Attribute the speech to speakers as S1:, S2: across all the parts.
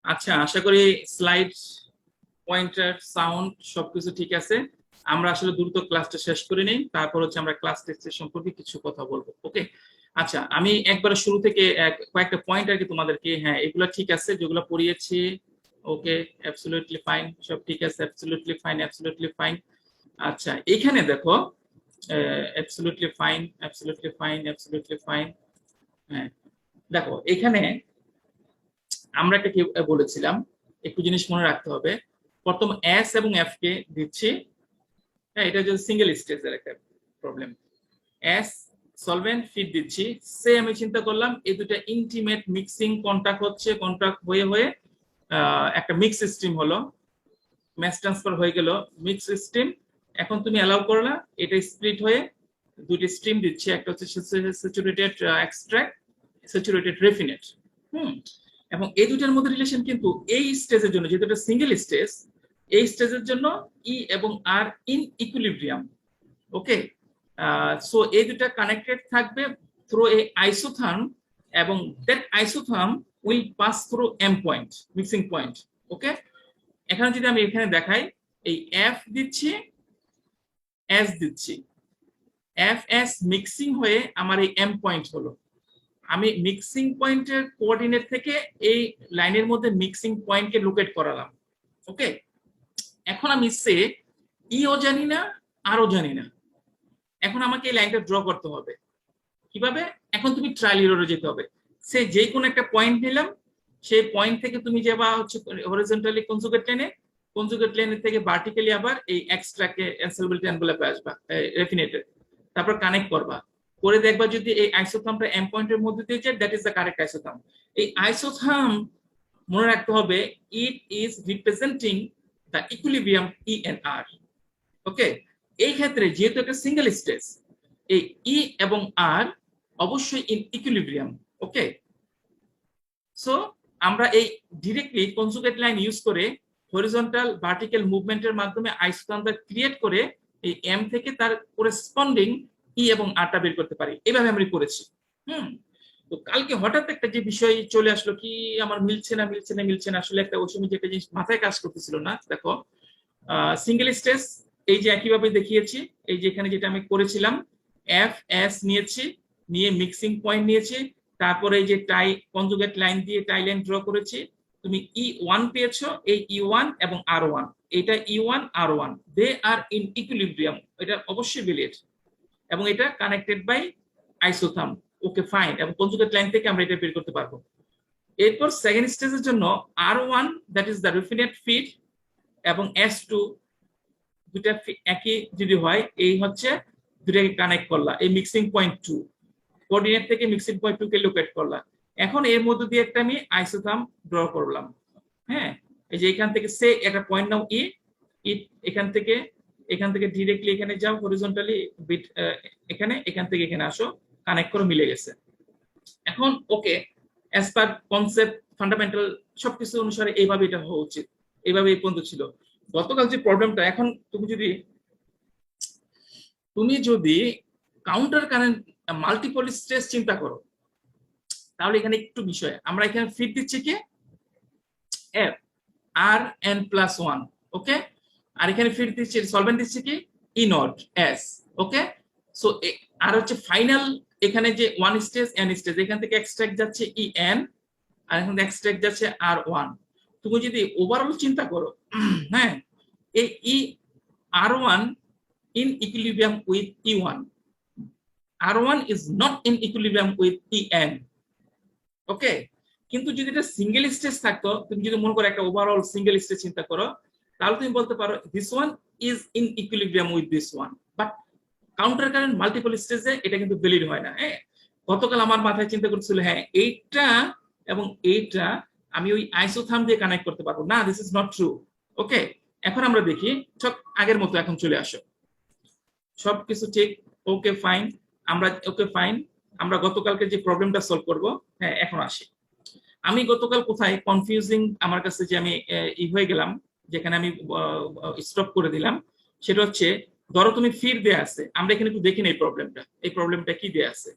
S1: আচ্ছা, আশা করি slide, pointer, sound সবকিছু ঠিক আছে। আমরা আসলে দ্রুত ক্লাসটা শেষ করে নিই, তারপর হচ্ছে আমরা ক্লাস টেস্টের সম্পর্কে কিছু কথা বলবো। ওকে, আচ্ছা আমি একবার শুরু থেকে কয়েকটা পয়েন্ট আর কি তোমাদেরকে, হ্যাঁ এগুলো ঠিক আছে যেগুলো পড়িয়েছি। ওকে, অ্যাবসলিউটলি ফাইন, সব ঠিক আছে, অ্যাবসলিউটলি ফাইন, অ্যাবসলিউটলি ফাইন। আচ্ছা এখানে দেখো, absolutely fine, absolutely fine, absolutely fine. হ্যাঁ দেখো এখানে আমরা একটা কি বলেছিলাম, একটু জিনিস মনে রাখতে হবে। প্রথম এস এবং এফ কে দিচ্ছি। হ্যাঁ, এটা হচ্ছে সিঙ্গেল স্টেজের একটা প্রবলেম। এস সলভেন্ট ফিট দিচ্ছি, সে আমি চিন্তা করলাম এই দুটা ইন্টিমেট মিক্সিং কন্টাক্ট হচ্ছে, কন্টাক্ট হয়ে হয়ে একটা মিক্স স্ট্রিম হলো, ম্যাস ট্রান্সফার হয়ে গেল মিক্স স্ট্রিম। এখন তুমি অ্যালাউ করলা এটা স্প্লিট হয়ে দুটি স্ট্রিম দিচ্ছি, একটা হচ্ছে স্যাচুরেটেড এক্সট্রাক্ট, স্যাচুরেটেড রেফিনেট। এবং এই দুটার মধ্যে রিলেশন কিন্তু এই স্টেজের জন্য, যেহেতু এটা সিঙ্গেল স্টেজ, এই স্টেজের জন্য ই এবং R in equilibrium. Okay, so এই দুটা কানেক্টেড থাকবে থ্রু এ আইসোথার্ম, এবং that isotherm will pass through M point, mixing point. Okay, এখানে যদি আমি এখানে দেখাই, এই এফ দিচ্ছি, এস দিচ্ছি, এফ এস মিক্সিং হয়ে আমার এই এম পয়েন্ট হলো। আমি মিক্সিং পয়েন্টের কোঅর্ডিনেট থেকে এই লাইনের মধ্যে মিক্সিং পয়েন্টকে লোকেট করালাম। ওকে, এখন আমি সে ইও জানি না, আরও জানি না। এখন আমাকে এই লাইনটা ড্র করতে হবে। কিভাবে? এখন তুমি ট্রায়াল এররে যেতে হবে। সে যে কোনো একটা পয়েন্ট নিলাম, সেই পয়েন্ট থেকে তুমি যাবা হচ্ছে হরিজন্টালি কনজুগেট লাইনে, কনজুগেট লাইনের থেকে ভার্টিক্যালি আবার এই এক্সট্রাকে এনসেলেবল এনভেলপে আসবা, রেফিনেটে, তারপর কানেক্ট করবা, করে দেখবা যদি এই আইসোথার্মটা এম পয়েন্টের মধ্যে দিয়ে যায়, that is the correct isotherm. এই আইসোথার্ম মনে রাখতে হবে, it is representing the equilibrium E and R. Okay, এই ক্ষেত্রে যেহেতু একটা সিঙ্গেল স্টেজ, এই ই এবং আর অবশ্যই ইন ইকুইলিব্রিয়াম। ওকে, সো আমরা এই ডিরেক্টলি কনজুগেট লাইন ইউজ করে হরিজন্টাল ভার্টিক্যাল মুভমেন্টের মাধ্যমে আইসোথার্মটা ক্রিয়েট করে এই এম থেকে তার করেসপন্ডিং ই এবং আরটা বের করতে পারি। এভাবে আমরা করেছি। তো কালকে হঠাৎ একটা যে বিষয় চলে আসলো, কি আমার মিলছে না মিলছে না মিলছে না, আসলে একটা ওই সময় যে একটা জিনিস মাথায় কাজ করতেছিল না। দেখো সিঙ্গেল স্টেজ এই যে একইভাবে দেখিয়েছি, এই যে এখানে যেটা আমি করেছিলাম, এফ এস নিয়েছি, নিয়ে মিক্সিং পয়েন্ট নিয়েছি, তারপরে এই যে টাই কনজুগেট লাইন দিয়ে টাই লাইন ড্র করেছি। তুমি ই ওয়ান পেয়েছো, এই ই ওয়ান এবং আর ওয়ান, এটা E one R one, they are in equilibrium, এটা অবশ্যই ভ্যালিড, এবং এটা connected by isotherm. Okay fine, এবং কনজুগেট লাইন থেকে আমরা এটা বের করতে পারবো। এরপর সেকেন্ড স্টেজের জন্য R one, that is the raffinate feed, এবং এস টু, দুটা একই যদি হয়, এই হচ্ছে দুটাকে কানেক্ট করলা, এই মিক্সিং পয়েন্ট টু, কোঅর্ডিনেট থেকে মিক্সিং পয়েন্ট টু কে লোকেট করলা। এখন এর মধ্যে দিয়ে একটা আমি আইসোথার্ম ড্র করলাম। হ্যাঁ, এই যে এখান থেকে সে একটা পয়েন্ট নাও ই, এখান থেকে ডিরেক্টলি এখানে যাও হরিজন্টালি বিট, এখানে, এখান থেকে এখানে আসো, কানেক্ট করে মিলে গেছে। এখন ওকে, অ্যাজ পার কনসেপ্ট ফান্ডামেন্টাল সবকিছু অনুসারে এইভাবে এটা হওয়া উচিত, এইভাবে এই পর্যন্ত ছিল। গতকাল যে প্রবলেমটা, এখন তুমি যদি কাউন্টার কারেন্ট মাল্টিপল স্ট্রেস চিন্তা করো, তাহলে এখানে একটু বিষয়, আমরা এখানে ফিট দিচ্ছি কি F R N plus one. ওকে, আর এখানে ফিট দিচ্ছি, সলভেন্ট দিচ্ছি কি ই নট এস। ওকে, সো আর হচ্ছে ফাইনাল, এখানে যে ওয়ান স্টেজ এন স্টেজ, এখান থেকে এক্সট্রাক্ট যাচ্ছে ই এন, আর এখান থেকে এক্সট্রাক্ট যাচ্ছে আর ওয়ান। তুমি যদি ওভারঅল চিন্তা করো, হ্যাঁ, এই ই আর one in equilibrium with E1. R1 is not in equilibrium with En. ওকে, কিন্তু যদি এটা সিঙ্গেল স্টেজ থাকতো, তুমি যদি মনে করো একটা ওভারঅল সিঙ্গেল স্টেজ চিন্তা করো, তাহলে তুমি বলতে পারো this one is in equilibrium with this one. But counter current multiple স্টেজে এটা কিন্তু ভ্যালিড হয় না। হ্যাঁ, গতকাল আমার মাথায় চিন্তা করছিল, হ্যাঁ এইটা এবং এইটা আমি ওই আইসোথার্ম দিয়ে কানেক্ট করতে পারবো না, দিস ইজ নট ট্রু। ওকে, এখন আমরা দেখি, সব আগের মতো এখন চলে আসো, সবকিছু ঠিক। ওকে ফাইন, আমরা গতকালকে যে প্রবলেমটা সলভ করব। হ্যাঁ, এখন আসি, আমি গতকাল কোথায় কনফিউজিং আমার কাছে যে আমি হয়ে গেলাম, যেখানে আমি স্টপ করে দিলাম, সেটা হচ্ছে ধরো তুমি ফির দেয়া আছে, আমরা এখানে একটু দেখি না এই প্রবলেমটা কি দেয়া আছে।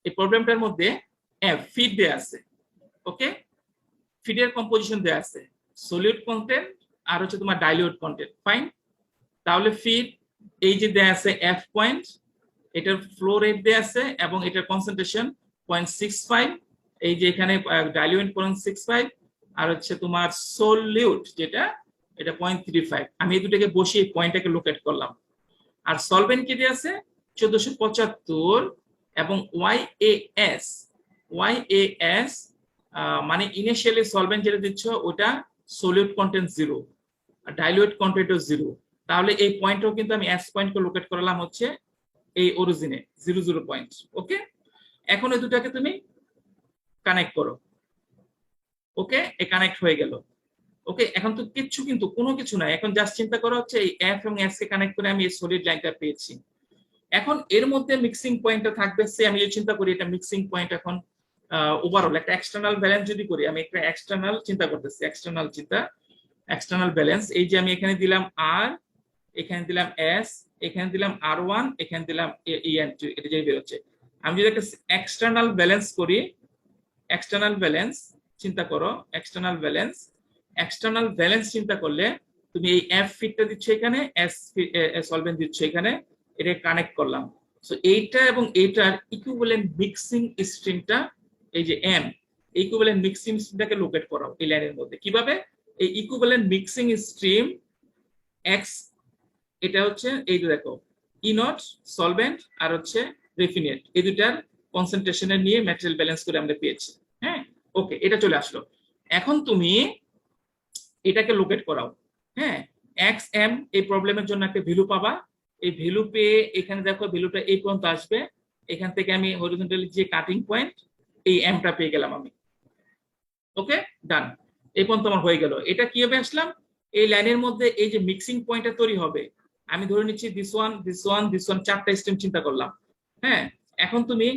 S1: এই প্রবলেমটার মধ্যে ফিড দেয়া আছে। ওকে, ফিডের কম্পোজিশন দেওয়া আছে, সলিউট কন্টেন্ট আর হচ্ছে তোমার ডাইলিউট কন্টেন্ট। ফাইন, তাহলে ফিড এই যে দেয়া আছে এফ পয়েন্ট, এটার ফ্লো রেট দেয়া আছে এবং এটার কনসেন্ট্রেশন 0.65, এই যে এখানে ডাইলিউট 0.65 আর হচ্ছে তোমার সলিউট যেটা এটা 0.35। আমি এই দুটাকে বসিয়ে পয়েন্টটাকে লোকেট করলাম। আর সলভেন্ট কি দেয়া আছে 1475 এবং ওয়াইএএস, ওয়াইএএস মানে ইনিশিয়ালি সলভেন্ট যেটা দিচ্ছ ওটা সলিউট কন্টেন্ট 0 আর ডাইলিউট কন্টেন্টও 0। তাহলে এই পয়েন্টও কিন্তু আমি এস পয়েন্টকে লোকেট করলাম হচ্ছে এই অরিজিনে 00 পয়েন্ট। ওকে, এখন এই দুটাকে তুমি কানেক্ট করো। ওকে, এ কানেক্ট হয়ে গেল। ওকে, এখন তো কিচ্ছু কিন্তু কোনো কিছু নাই, এখন জাস্ট চিন্তা করা হচ্ছে এই এফ এবং এস কে কানেক্ট করে আমি এই সলিড লাইনটা পেয়েছি। এখন এর মধ্যে মিক্সিং পয়েন্টটা থাকবে সে, আমি যদি চিন্তা করি এটা মিক্সিং পয়েন্ট এখন ওভারঅল একটা এক্সটার্নাল ব্যালেন্স যদি করি, আমি একটা এক্সটার্নাল চিন্তা করতেছি, এক্সটার্নাল চিন্তা, এক্সটার্নাল ব্যালেন্স। এই যে আমি এখানে দিলাম আর, এখানে দিলাম এস, এখানে দিলাম আর ওয়ান, এখানে দিলাম ইএন, এটা যেই বেরোচ্ছে। আমি যদি একটা এক্সটার্নাল ব্যালেন্স করি, এক্সটার্নাল ব্যালেন্স চিন্তা করো, এক্সটার্নাল ব্যালেন্স, এক্সটার্নাল ব্যালেন্স চিন্তা করলে তুমি এই এফ ফিটটা দিচ্ছ এখানে, এস সলভেন্ট দিচ্ছ এখানে, এটা কানেক্ট করলাম। সো এইটা এবং এইটার ইকুইভ্যালেন্ট মিক্সিং স্ট্রিমটা এই যে এম, ইকুইভ্যালেন্ট মিক্সিং স্ট্রিমটাকে লোকেট করাও এই লাইনের মধ্যে। কিভাবে? এই ইকুইভ্যালেন্ট মিক্সিং স্ট্রিম এক্স, এটা হচ্ছে এই যে দেখো ই নট সলভেন্ট আর হচ্ছে রেফিনেট, এই দুটার কনসেন্ট্রেশনের নিয়ে ম্যাটেরিয়াল ব্যালেন্স করে আমরা পেয়েছি। হ্যাঁ, ওকে, এটা চলে আসলো। এখন তুমি এটাকে লোকেট করাও। হ্যাঁ, এক্স এম এই প্রবলেমের জন্য একটা ভ্যালু পাবা, এই ভ্যালু পেয়ে এখানে দেখো ভ্যালুটা এই পর্যন্ত আসবে, এখান থেকে আমি হরিজন্টালি যে কাটিং পয়েন্ট এই এমটা পেয়ে গেলাম আমি। ওকে, ডান, এই পর্যন্ত আমার হয়ে গেল। এটা কিভাবে আসলাম? এই লাইনের মধ্যে এই যে মিক্সিং পয়েন্টটা তৈরি হবে, আমি ধরে নিচ্ছি this one, this one, this one, চারটা স্টেম চিন্তা করলাম। হ্যাঁ, এখন তুমি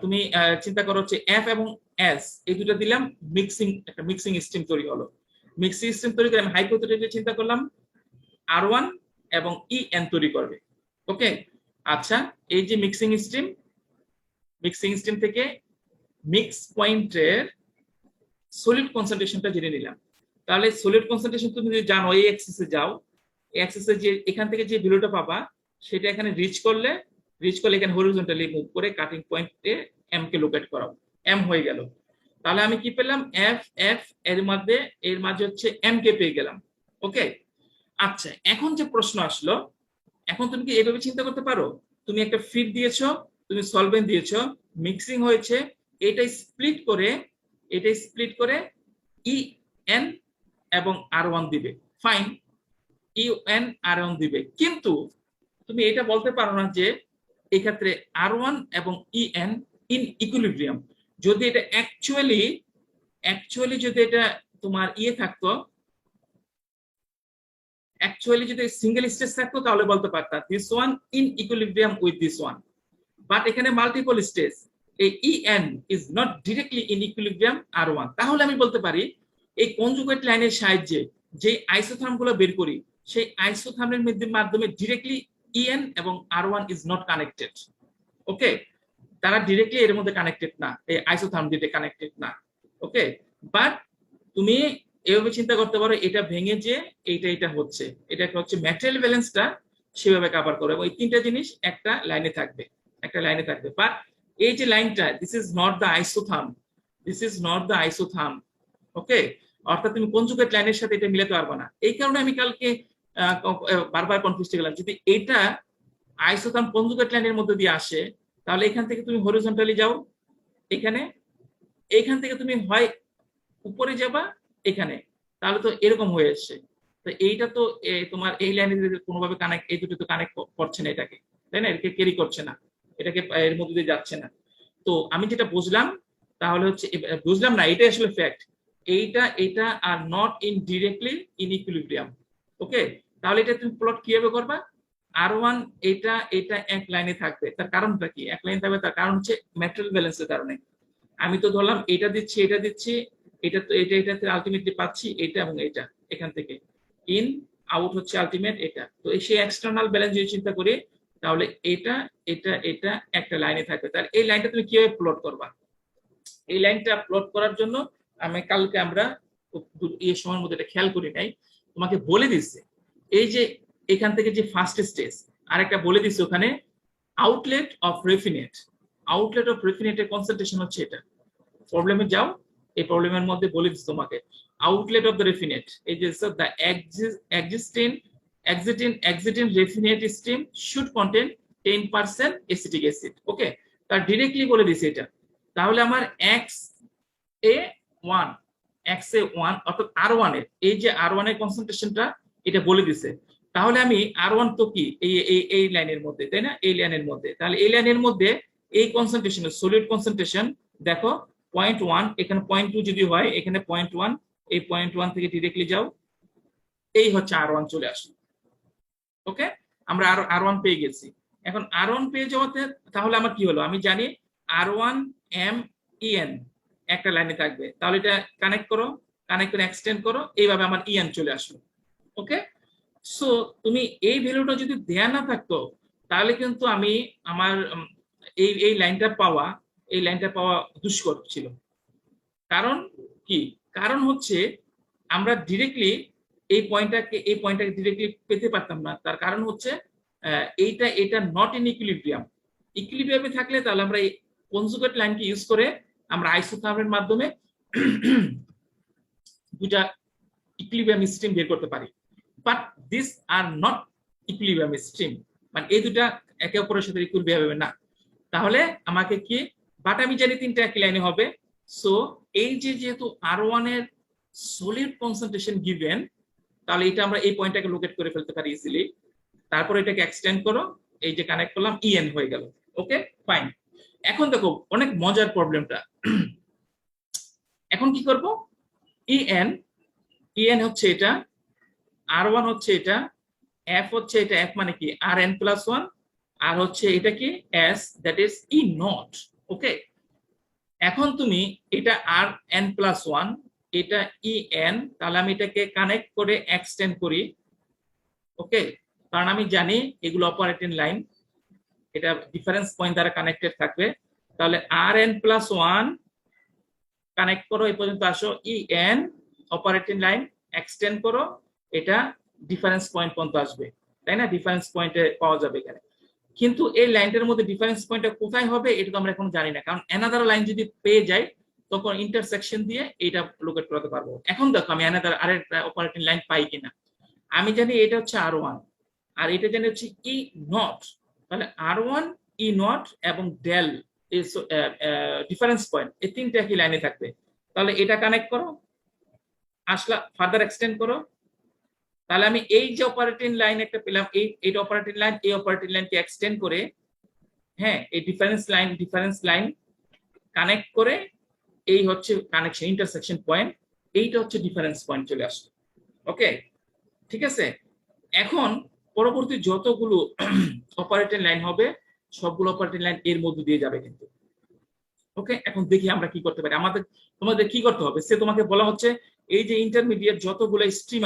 S1: তুমি চিন্তা করো হচ্ছে এফ এবং এস এই দুটো দিলাম, মিক্সিং একটা মিক্সিং স্ট্রিম তৈরি হলো। মিক্সিং স্ট্রিম তৈরি করে আমি হাইপোথেটিক্যালি চিন্তা করলাম আর ওয়ান এবং ই এন তৈরি করবে। ওকে, আচ্ছা, এই যে মিক্সিং স্ট্রিম, মিক্সিং স্ট্রিম থেকে মিক্স পয়েন্টের সলিড কনসেন্ট্রেশনটা জেনে নিলাম। তাহলে সলিড কনসেন্ট্রেশন তুমি যদি জানো এই অ্যাক্সিসে যাও, এই অ্যাক্সিসে যে এখান থেকে যে ভ্যালুটা পাবা সেটা এখানে রিচ করলে এখানে হরিজন্টালি মুভ করে কাটিং পয়েন্টে এম কে লোকেট করাও, এম হয়ে গেল। তাহলে আমি কি পেলাম? এফ এফ এর মাঝে হচ্ছে এম কে পেয়ে গেলাম। ওকে, আচ্ছা, এখন যে প্রশ্ন আসলো, এখন তুমি কি এইভাবে চিন্তা করতে পারো? তুমি একটা ফিড দিয়েছো, তুমি সলভেন্ট দিয়েছো, মিক্সিং হয়েছে, এটাই স্প্লিট করে ই এন এবং আর ওয়ান দিবে। ফাইন, ই এন আর ওয়ান দিবে, কিন্তু তুমি এটা বলতে পারো না যে এক্ষেত্রে আর ওয়ান এবং ই এন ইন ইকুইলিব্রিয়াম। যদি এটা অ্যাকচুয়ালি যদি এটা তোমার থাকতো, অ্যাকচুয়ালি যদি সিঙ্গেল স্টেজ থাকতো তাহলে বলতে পারতা this one in equilibrium with this one. But এখানে মাল্টিপল স্টেজ, এই EN is not directly in equilibrium R one. তাহলে আমি বলতে পারি এই কনজুগেট লাইনের সাহায্যে যে আইসোথার্ম গুলো বের করি, সেই আইসোথার্মের মাধ্যমে ডিরেক্টলি ইএন এবং R one is not connected. ওকে, তারা ডিরেক্টলি এর মধ্যে কানেক্টেড না, এই আইসোথার্ম দিয়ে কানেক্টেড না। ওকে, বাট তুমি এভাবে চিন্তা করতে পারো এটা ভেঙে যে এটা হচ্ছে, এটা হচ্ছে ম্যাটেরিয়াল ব্যালেন্সটা সেভাবে কভার করো, এবং এই তিনটা জিনিস একটা লাইনে থাকবে, বাট এই যে লাইনটা, this is not the isotherm, okay, অর্থাৎ তুমি কনজুগেট লাইনের সাথে এটা মিলাতে পারবে না। এই কারণে আমি কালকে বারবার কনফিউজ হয়ে গেলাম। যদি এটা আইসোথার্ম কনজুগেট লাইনের মধ্যে দিয়ে আসে, তাহলে এখান থেকে তুমি হরিজন্টালি যাও এখান থেকে তুমি হয় উপরে যাবা এখানে, তাহলে তো এরকম হয়ে আসছে। তো এইটা তো তোমার এই লাইনে কোনোভাবে কানেক্ট, এই দুটো তো কানেক্ট করছে না এটাকে, তাই না? এটাকে ক্যারি করছে না, এটাকে এর মধ্যে দিয়ে যাচ্ছে না। তো আমি যেটা বুঝলাম, তাহলে হচ্ছে বুঝলাম না, এটাই আসলে ফ্যাক্ট, এটা are not in directly in equilibrium. Okay, তাহলে এটা তুমি প্লট কিভাবে করবা? আর ওয়ান এটা এক লাইনে থাকবে, তার কারণটা কি এক লাইনে থাকবে? তার কারণ হচ্ছে ম্যাটেরিয়াল ব্যালেন্সের কারণে। আমি তো ধরলাম এটা দিচ্ছি, এটা তো এটাতে আলটিমেটলি পাচ্ছি এটা এবং এটা, এখান থেকে ইন আউট হচ্ছে আলটিমেট এটা। তো সেই এক্সটার্নাল ব্যালেন্স যদি চিন্তা করি, তাহলে এটা একটা লাইনে থাকবে। তাহলে এই লাইনটা তুমি কিভাবে প্লট করবা? এই লাইনটা প্লট করার জন্য আমি কালকে আমরা এই সময়ের মধ্যে এটা খেয়াল করি নাই, তোমাকে বলে দিচ্ছে এই যে এখান থেকে যে ফার্স্ট স্টেজ, আরেকটা বলে দিচ্ছে ওখানে outlet of raffinate. Outlet of রেফিনেটের কনসেন্ট্রেশন হচ্ছে এটা। প্রবলেমে যাও, এই প্রবলেমের মধ্যে বলে দিচ্ছে তোমাকে আউটলেট অফ দ্য রেফিনেট, এই যে the exiting refinate stream should contain 10% acetic acid। ওকে, তার ডিরেক্টলি বলে দিছে এটা। তাহলে আমার XA1 অর্থাৎ R1 এর এই যে R1 এর কনসেন্ট্রেশনটা এটা বলে দিছে। তাহলে আমি R1 তো কি এই লাইনের মধ্যে, তাই না, এই লাইনের মধ্যে। তাহলে এই লাইনের মধ্যে এই কনসেন্ট্রেশন সলিড কনসেন্ট্রেশন দেখো 0.1, এখানে 0.2 যদি হয়, এখানে 0.1, এই 0.1 থেকে ডিরেক্টলি যাও, এই হচ্ছে R1 চলে আসলো। ওকে, আমরা R1 পেয়ে গেছি। এখন R1 পেয়ে যাওয়াতে তাহলে আমার কি হলো, আমি জানি R1 MEN একটা লাইনে থাকবে, তাহলে এটা কানেক্ট করে এক্সটেন্ড করো, এইভাবে আমার EN চলে আসলো। ওকে, সো তুমি এই ভ্যালুটা যদি দেয়া না থাকতো তাহলে কিন্তু আমি আমার এই লাইনটা পাওয়া দুষ্কর ছিল। কারণ কি, কারণ হচ্ছে আমরা ডিরেক্টলি এই পয়েন্টটাকে ডিরেক্টলি পেতে পারতাম না। তার কারণ হচ্ছে এটা নট ইন ইকুইলিব্রিয়ামে থাকলে তাহলে আমরা এই কনজুগেট লাইনকে ইউজ করে আমরা আইসোথার্মের মাধ্যমে দুটা ইকুইলিব্রিয়াম স্ট্রিম বের করতে পারি। But this are not equilibrium stream, মানে এই দুটা একে অপরের সাথে ইকুইলিব্রিয়ামে না। তাহলে আমাকে কি, বাট আমি জানি তিনটা একই লাইনে হবে। সো এই যেহেতু R1 এর সলিড কনসেন্ট্রেশন গিভেন, তাহলে এটা আমরা এই পয়েন্টটাকে লোকেট করে ফেলতে পারি ইজিলি। তারপর এটাকে এক্সটেন্ড করো, এই যে কানেক্ট করলাম, EN হয়ে গেল। Okay fine. এখন দেখো অনেক মজার প্রবলেমটা। এখন কি করব, EN হচ্ছে এটা, R1 হচ্ছে এটা, F হচ্ছে এটা, F মানে কি Rn+1, আর হচ্ছে এটা কি S, দ্যাট ইজ E0। ওকে, এখন তুমি এটা Rn+1, এটা EN, তাহলে আমি এটাকে কানেক্ট করে এক্সটেন্ড করি। ওকে, কারণ আমি জানি এগুলো অপারেটিং লাইন, এটা ডিফারেন্স পয়েন্ট দ্বারা কানেক্টেড থাকবে। তাহলে Rn+1 কানেক্ট করো, এই পর্যন্ত আসো, EN অপারেটিং লাইন এক্সটেন্ড করো, এটা ডিফারেন্স পয়েন্ট পর্যন্ত আসবে, তাই না, ডিফারেন্স পয়েন্টে পাওয়া যাবে এখানে। কিন্তু এই লাইনটার মধ্যে ডিফারেন্স পয়েন্টটা কোথায় হবে এটা তো আমরা এখন জানি না, কারণ অ্যানাদার লাইন যদি পেয়ে যাই তখন ইন্টারসেকশন দিয়ে এটা লোকেট করতে পারবো। এখন দেখো আমি অ্যানাদার আরেকটা অপারেটিং লাইন পাই কিনা। আমি জানি এটা হচ্ছে R1 আর এটা জানি হচ্ছে E0। তাহলে R1, E0 এবং ডেল ডিফারেন্স পয়েন্ট, এই তিনটা একই লাইনে থাকবে। তাহলে এটা কানেক্ট করো, আসলা ফার্দার এক্সটেন্ড করো। তাহলে আমি এই যে অপারেটিং লাইন একটা পেলাম, এই অপারেটিং লাইন, এই অপারেটিং লাইনকে এক্সটেন্ড করে, হ্যাঁ, এই ডিফারেন্স লাইন কানেক্ট করে, এই হচ্ছে কানেকশন ইন্টারসেকশন পয়েন্ট, এইটা হচ্ছে ডিফারেন্স পয়েন্ট চলে আসলো। ওকে, ঠিক আছে। এখন পরবর্তী যতগুলো অপারেটিং লাইন হবে সবগুলো অপারেটিং লাইন এর মধ্যে দিয়ে যাবে কিন্তু। ওকে, এখন দেখি আমরা কি করতে পারি। তোমাদের কি করতে হবে, সে তোমাকে বলা হচ্ছে এই যে ইন্টারমিডিয়েট যতগুলো স্ট্রিম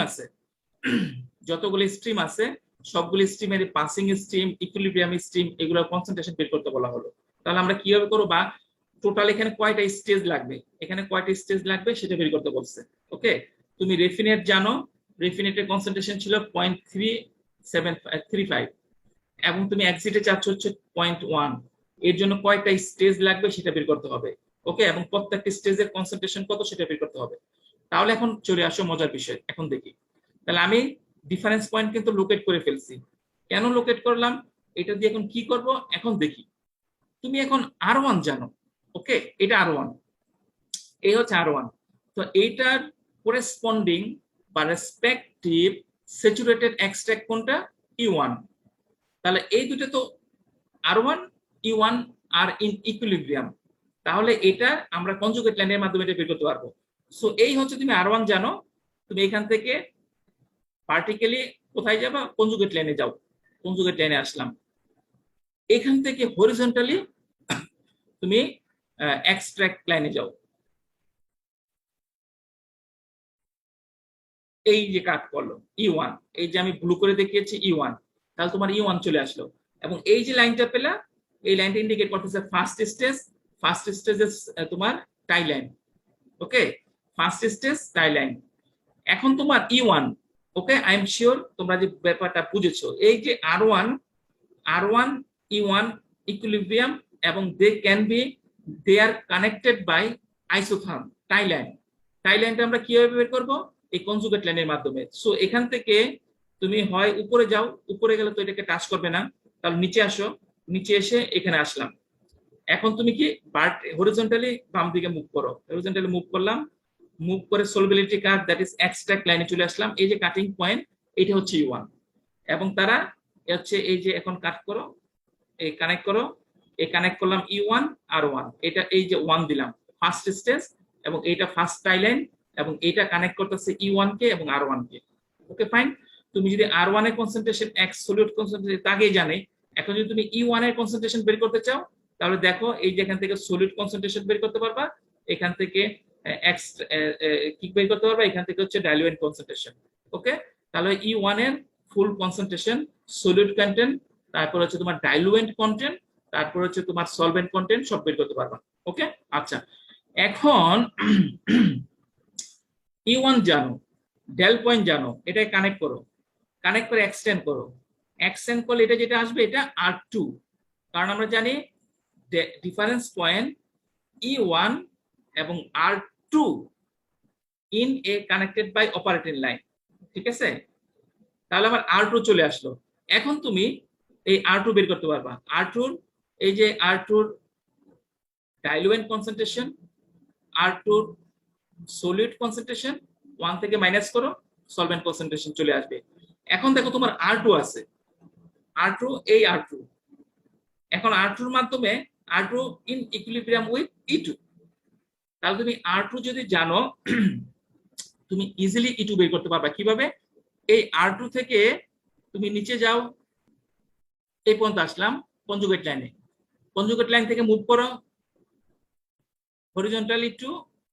S1: আছে সবগুলো স্ট্রিমের পাসিং স্ট্রিম, ইকুইলিব্রিয়াম স্ট্রিম, এগুলোর কনসেন্ট্রেশন বের করতে বলা হলো। তাহলে আমরা কিভাবে করব, বা টোটাল এখানে কয়টা স্টেজ লাগবে সেটা বের করতে বলছে। ওকে, তুমি রেফিনেট জানো, রেফিনেটের কনসেন্ট্রেশন ছিল 0.3735 এবং তুমি এক্সিটে চাচ্ছ হচ্ছে 0.1, এর জন্য কয়টা স্টেজ লাগবে সেটা বের করতে হবে। ওকে, এবং প্রত্যেকটা স্টেজের কনসেন্ট্রেশন কত সেটা বের করতে হবে। তাহলে এখন চলে আসো মজার বিষয়, এখন দেখি। তাহলে আমি ডিফারেন্স পয়েন্ট কিন্তু লোকেট করে ফেলছি। কেন লোকেট করলাম, এটা দিয়ে এখন কি করব এখন দেখি। তুমি এখন R1 জানো, ওকে, এটা R1, এই হচ্ছে R1। তো এইটার করেসপন্ডিং বা রেসপেক্টিভ স্যাচুরেটেড এক্সট্রাক্ট কোনটা, E1। তাহলে এই দুটো তো R1 E1 R in equilibrium, তাহলে এটা আমরা কনজুগেট লাইনের মাধ্যমে এটা বের করতে পারবো। সো এই হচ্ছে তুমি R1 জানো, তুমি এখান থেকে পার্টিক্যালি কোথায় যাবা, কনজুগেট লাইনে যাও। কনজুগেট লাইনে আসলাম, এখান থেকে হরিজন্টালি তুমি এক্সট্রাক্ট লাইনে যাও। এই যে কাট করলো E1, এই যে আমি ব্লু করে দেখিয়েছি E1, তাহলে তোমার E1 চলে আসলো। এবং এই যে লাইনটা পেলা, এই লাইনটা ইন্ডিকেট করতেছে ফার্স্ট স্টেজে তোমার টাই লাইন। ওকে, ফার্স্ট স্টেজ টাই লাইন। এখন তোমার E1, okay, I am sure তোমরা যে ব্যাপারটা বুঝেছো। এই যে R1 E1 ইকুইলিব্রিয়াম এবং they are connected by isotherm tie line. Tie লাইনটা আমরা কিভাবে বের করবো? এই কনজুগেট লাইনের মাধ্যমে। সো এখান থেকে তুমি হয় উপরে যাও, উপরে গেলে তো এটাকে টাচ করবে না, তাহলে নিচে আসো, নিচে এসে এখানে আসলাম। এখন তুমি কি হরিজন্টালি বাম দিকে মুভ করো, হরিজন্টালি মুভ করলাম, মুভ করে সলবিলিটি কার্ভ দ্যাট ইজ এক্সট্রাক্ট লাইনে চলে আসলাম। এই যে কাটিং পয়েন্ট, এটা হচ্ছে E1 এবং তারা হচ্ছে এই যে এখন কাট করো, এই কানেক্ট করো, এই কানেক্ট করলাম E1 R1, এটা এই যে 1 দিলাম ফার্স্ট স্টেজ, এবং এইটা ফার্স্ট টাই লাইন, এবং এইটা কানেক্ট করতেছে E1 কে এবং R1 কে। Okay fine. তুমি যদি R1 এর কনসেন্ট্রেশন এক্স সলিউট কনসেন্ট্রেশন আগেই জানে, এখন যদি তুমি E1 এর কনসেন্ট্রেশন বের করতে চাও, তাহলে দেখো এই যে এখান থেকে সলিউট কনসেন্ট্রেশন বের করতে পারবা, এখান থেকে এক্স কি বের করতে পারবা, এখান থেকে হচ্ছে ডাইলুয়েন্ট কনসেন্ট্রেশন। ওকে, তাহলে E1 এর ফুল কনসেন্ট্রেশন, সলিউট কন্টেন্ট, তারপর হচ্ছে তোমার ডাইলুয়েন্ট কন্টেন্ট, তারপর হচ্ছে তোমার সলভেন্ট কন্টেন্ট, সব বের করতে পারবা। ওকে, আচ্ছা, এখন E1 জানো, ডেল পয়েন্ট জানো, এটাই কানেক্ট করো, কানেক্ট করে এক্সটেন্ড করো, এক্সটেন্ড করলে এটা যেটা আসবে এটা R2, কারণ আমরা জানি ডিফারেন্স পয়েন্ট E1 এবং R2 in a connected by operating line. ঠিক আছে, তাহলে আমার R2 চলে আসলো। এখন তুমি এই R2 বের করতে পারবা। R2 এই যে R2 diluent concentration, R2 solute concentration, 1 থেকে মাইনাস করো, সলভেন্ট কনসেন্ট্রেশন চলে আসবে। এখন দেখো তোমার R2 আছে, R2 এই R2, এখন R2 এর মাধ্যমে R2 in equilibrium with E2, তাহলে তুমি R2 যদি জানো, তুমি ইজিলি E2 বের করতে পারবা। কিভাবে? এই R2 থেকে তুমি নিচে যাও, এই পর্যন্ত আসলাম কনজুগেট লাইনে, কনজুগেট লাইন থেকে মুভ করো হরিজন্টালি টু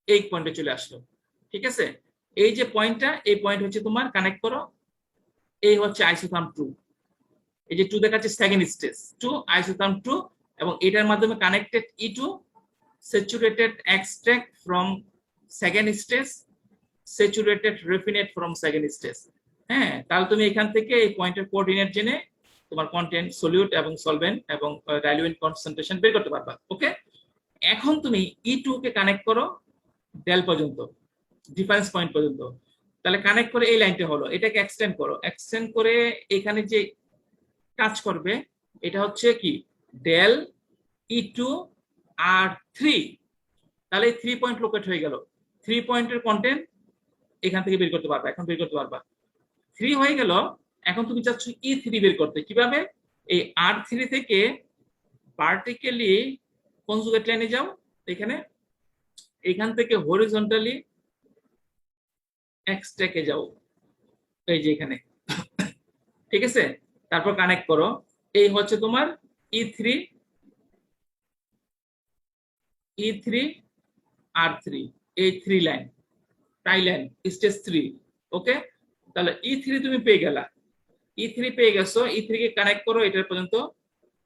S1: এই পয়েন্টে চলে আসলো। ঠিক আছে, এই যে পয়েন্টটা, এই পয়েন্ট হচ্ছে তোমার কানেক্ট করো, এই হচ্ছে আইসোথার্ম 2, এই যে 2 দেখাচ্ছে সেকেন্ড স্টেজ 2 আইসোথার্ম 2, এবং এটার মাধ্যমে connected E2 saturated extract from second stage, saturated raffinate from second stage. হ্যাঁ, তাহলে তুমি এখান থেকে এই পয়েন্টের কোঅর্ডিনেট জেনে তোমার কন্টেন্ট, সলিউট এবং সলভেন্ট এবং ডাইলুয়েন্ট কনসেন্ট্রেশন বের করতে পারবা। ওকে, এখন তুমি E2 কে কানেক্ট করো ডেল পর্যন্ত, ডিফারেন্স পয়েন্ট পর্যন্ত, তাহলে কানেক্ট করে এই লাইনটা হলো, এটাকে এক্সটেন্ড করো, এক্সটেন্ড করে এখানে যে টাচ করবে এটা হচ্ছে কি ডেল E2 R3, তাহলে 3 পয়েন্ট লোকেট হয়ে গেল। 3 পয়েন্টের কন্টেন্ট এখান থেকে বের করতে পারবা, এখন বের করতে পারবা। 3 হয়ে গেল, এখন তুমি চাচ্ছ E3 বের করতে। কিভাবে? এই R3 থেকে ভার্টিক্যালি কনজুগেট লাইনে যাও, এখানে এখান থেকে হরিজন্টালি এক্সট্রাকে যাও, এই যে এখানে। ঠিক আছে, তারপর কানেক্ট করো, এই হচ্ছে তোমার E3 R3, এই 3 লাইন টাই লাইন স্টেজ 3। ওকে, তাহলে E3 তুমি পেয়ে গেলা, E3 পেয়ে গেছো, E3 কে কানেক্ট করো এটার পর্যন্ত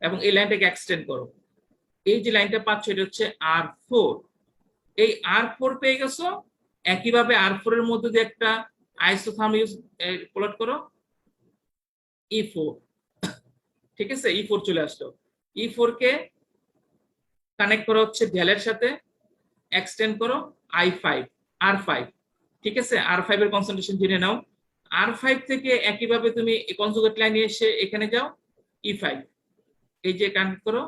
S1: এবং এই লাইনটাকে এক্সটেন্ড করো। এই যে লাইনটা পাচ্ছ এটা হচ্ছে R4, এই R4 পেয়ে গেছো। একইভাবে R4 এর মধ্যে দিয়ে একটা আইসোথার্ম ইউজ প্লট করো, E4। ঠিক আছে, E4 চলে আসলো। E4 কে কানেক্ট করা হচ্ছে ডেলের সাথে, এক্সটেন্ড করো I5 R5। ঠিক আছে, R5 এর কনসেন্ট্রেশন জেনে নাও। R5 থেকে একইভাবে তুমি কনজুগেট লাইনে এসে এখানে যাও E5, এই যে কানেক্ট করো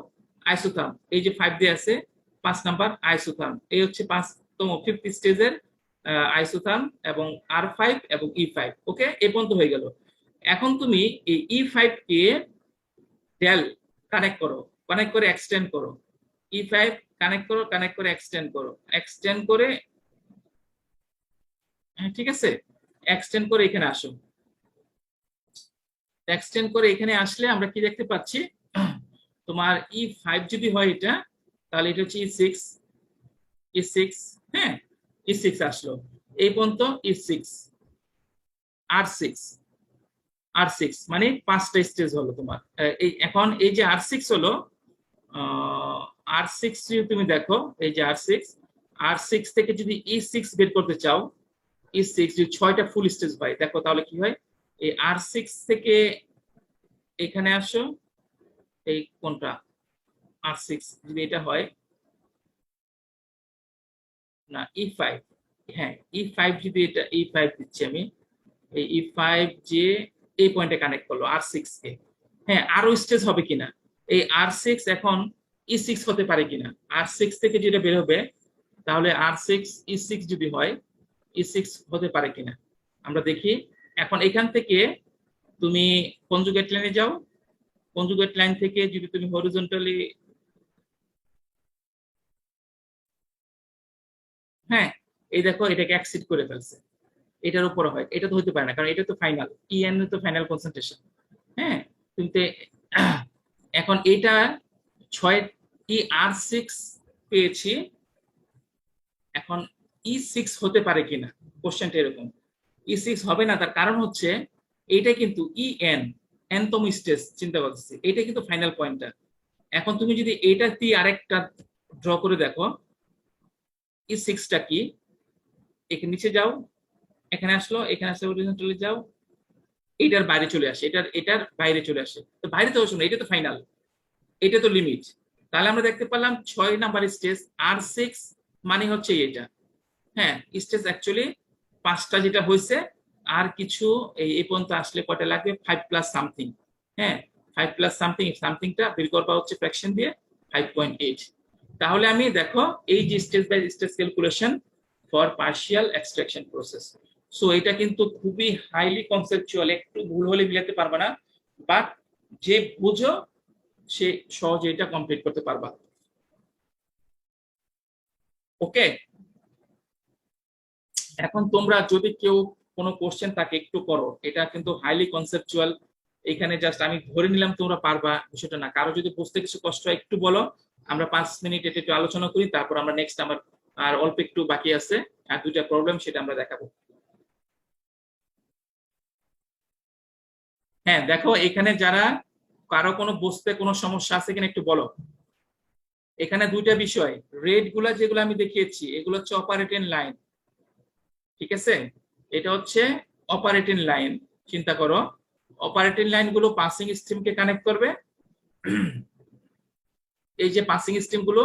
S1: আইসোথার্ম, এই যে 5 দিয়ে আছে 5 নাম্বার আইসোথার্ম, এই হচ্ছে 5তম 5th স্টেজের আইসোথার্ম এবং R5 এবং E5। ওকে, এই পর্যন্ত হয়ে গেল। এখন তুমি এই E5 কে ডেল কানেক্ট করো, কানেক্ট করে এক্সটেন্ড করো, E5 কানেক্ট করো, কানেক্ট করে এক্সটেন্ড করো, এক্সটেন্ড করে, ঠিক আছে, এক্সটেন্ড করে এখানে আসো। এক্সটেন্ড করে এখানে আসলে আমরা কি দেখতে পাচ্ছি, তোমার E5 যদি হয় এটা, তাহলে এটা হচ্ছে E6, হ্যাঁ, E6 আসলো এই পর্যন্ত, E6 R6 মানে 5টা স্টেজ হলো তোমার। এই এখন এই যে R6 হলো, R6 তুমি দেখো, এই যে R6 R6 থেকে যদি E6 বের করতে চাও, E6 যদি 6টা ফুল স্টেজ পাই, দেখো তাহলে কি হয়, এই R6 থেকে এখানে আসো, এই কোনটা R6 যদি এটা হয়, না E5, হ্যাঁ E5 যদি এটা E5 দিচ্ছি আমি, এই E5 যে এই পয়েন্টে কানেক্ট করলো R6 কে, হ্যাঁ আরো স্টেজ হবে কিনা, এই R6 এখন E6 হতে পারে কিনা, R6 থেকে যেটা বের হবে, তাহলে R6 E6 যদি হয়, E6 হতে পারে কিনা আমরা দেখি। এখন এখান থেকে তুমি কনজুগেট লাইনে যাও, কনজুগেট লাইন থেকে যদি তুমি হরিজন্টালি, হ্যাঁ এই দেখো এটাকে অ্যাক্সিড করে ফেলছে, এটার উপরে হয়, এটা তো হতে পারে না কারণ এটা তো ফাইনাল, ইএন তো ফাইনাল কনসেন্ট্রেশন। হ্যাঁ কিন্তু এখন এটা 6 আর6 পেয়েছি, এখন E6 হতে পারে কিনা, কোশ্চেনটা এরকম। E6 হবে না, তার কারণ হচ্ছে এটা কিন্তু এনতম স্টেজ চিন্তা করতেছি, এটা কিন্তু ফাইনাল পয়েন্টটা। এখন তুমি যদি এটা দিয়ে আরেকটা ড্র করে দেখো, E6টা কি, এখানে নিচে যাও, এখানে আসলো, এখানে আসলে হরিজন্টালি যাও, এটার বাইরে চলে আসে, এটার বাইরে চলে আসে, তো বাইরে তো আসো না, এটা তো ফাইনাল, এটা তো লিমিট। তাহলে আমরা দেখতে পেলাম 6 নাম্বার স্টেজ R6 মানে হচ্ছে এটা। হ্যাঁ স্টেজ অ্যাকচুয়ালি 5টা যেটা হয়েছে, আর কিছু এই পর্যন্ত আসলে কয়টা লাগবে, 5 প্লাস সামথিং। হ্যাঁ 5 প্লাস সামথিং, সামথিংটা বের করবা হচ্ছে ফ্র্যাকশন দিয়ে 5.8। তাহলে আমি দেখো এই যে stage by stage calculation for partial extraction process, so এটা কিন্তু খুবই হাইলি কনসেপচুয়াল, একটু ভুল হলে মিলাতে পারবে না, বাট যে বুঝো সে সহজে এটা কমপ্লিট করতে পারবা। ওকে, এখন তোমরা যদি কেউ কোনো কোশ্চেন থাকে একটু করো, এটা কিন্তু হাইলি কনসেপচুয়াল, এখানে জাস্ট আমি ধরে নিলাম তোমরা পারবা বিষয়টা না, কারো যদি বুঝতে কিছু কষ্ট হয় একটু বলো, আমরা 5 মিনিট এটা একটু আলোচনা করি, তারপর আমরা নেক্সট আমার আর অল্প একটু বাকি আছে, আর 2টা প্রবলেম সেটা আমরা দেখাবো। হ্যাঁ দেখো এখানে যারা কারো কোনো বুঝতে কোনো সমস্যা আছে কিনা একটু বলো। এখানে 2টা বিষয়, রেড গুলা যেগুলো আমি দেখিয়েছি এগুলো হচ্ছে অপারেটিং লাইন, ঠিক আছে, এটা হচ্ছে অপারেটিং লাইন। চিন্তা করো অপারেটিং লাইন গুলো পাসিং স্ট্রিমকে কানেক্ট করবে, এই যে পাসিং স্ট্রিম গুলো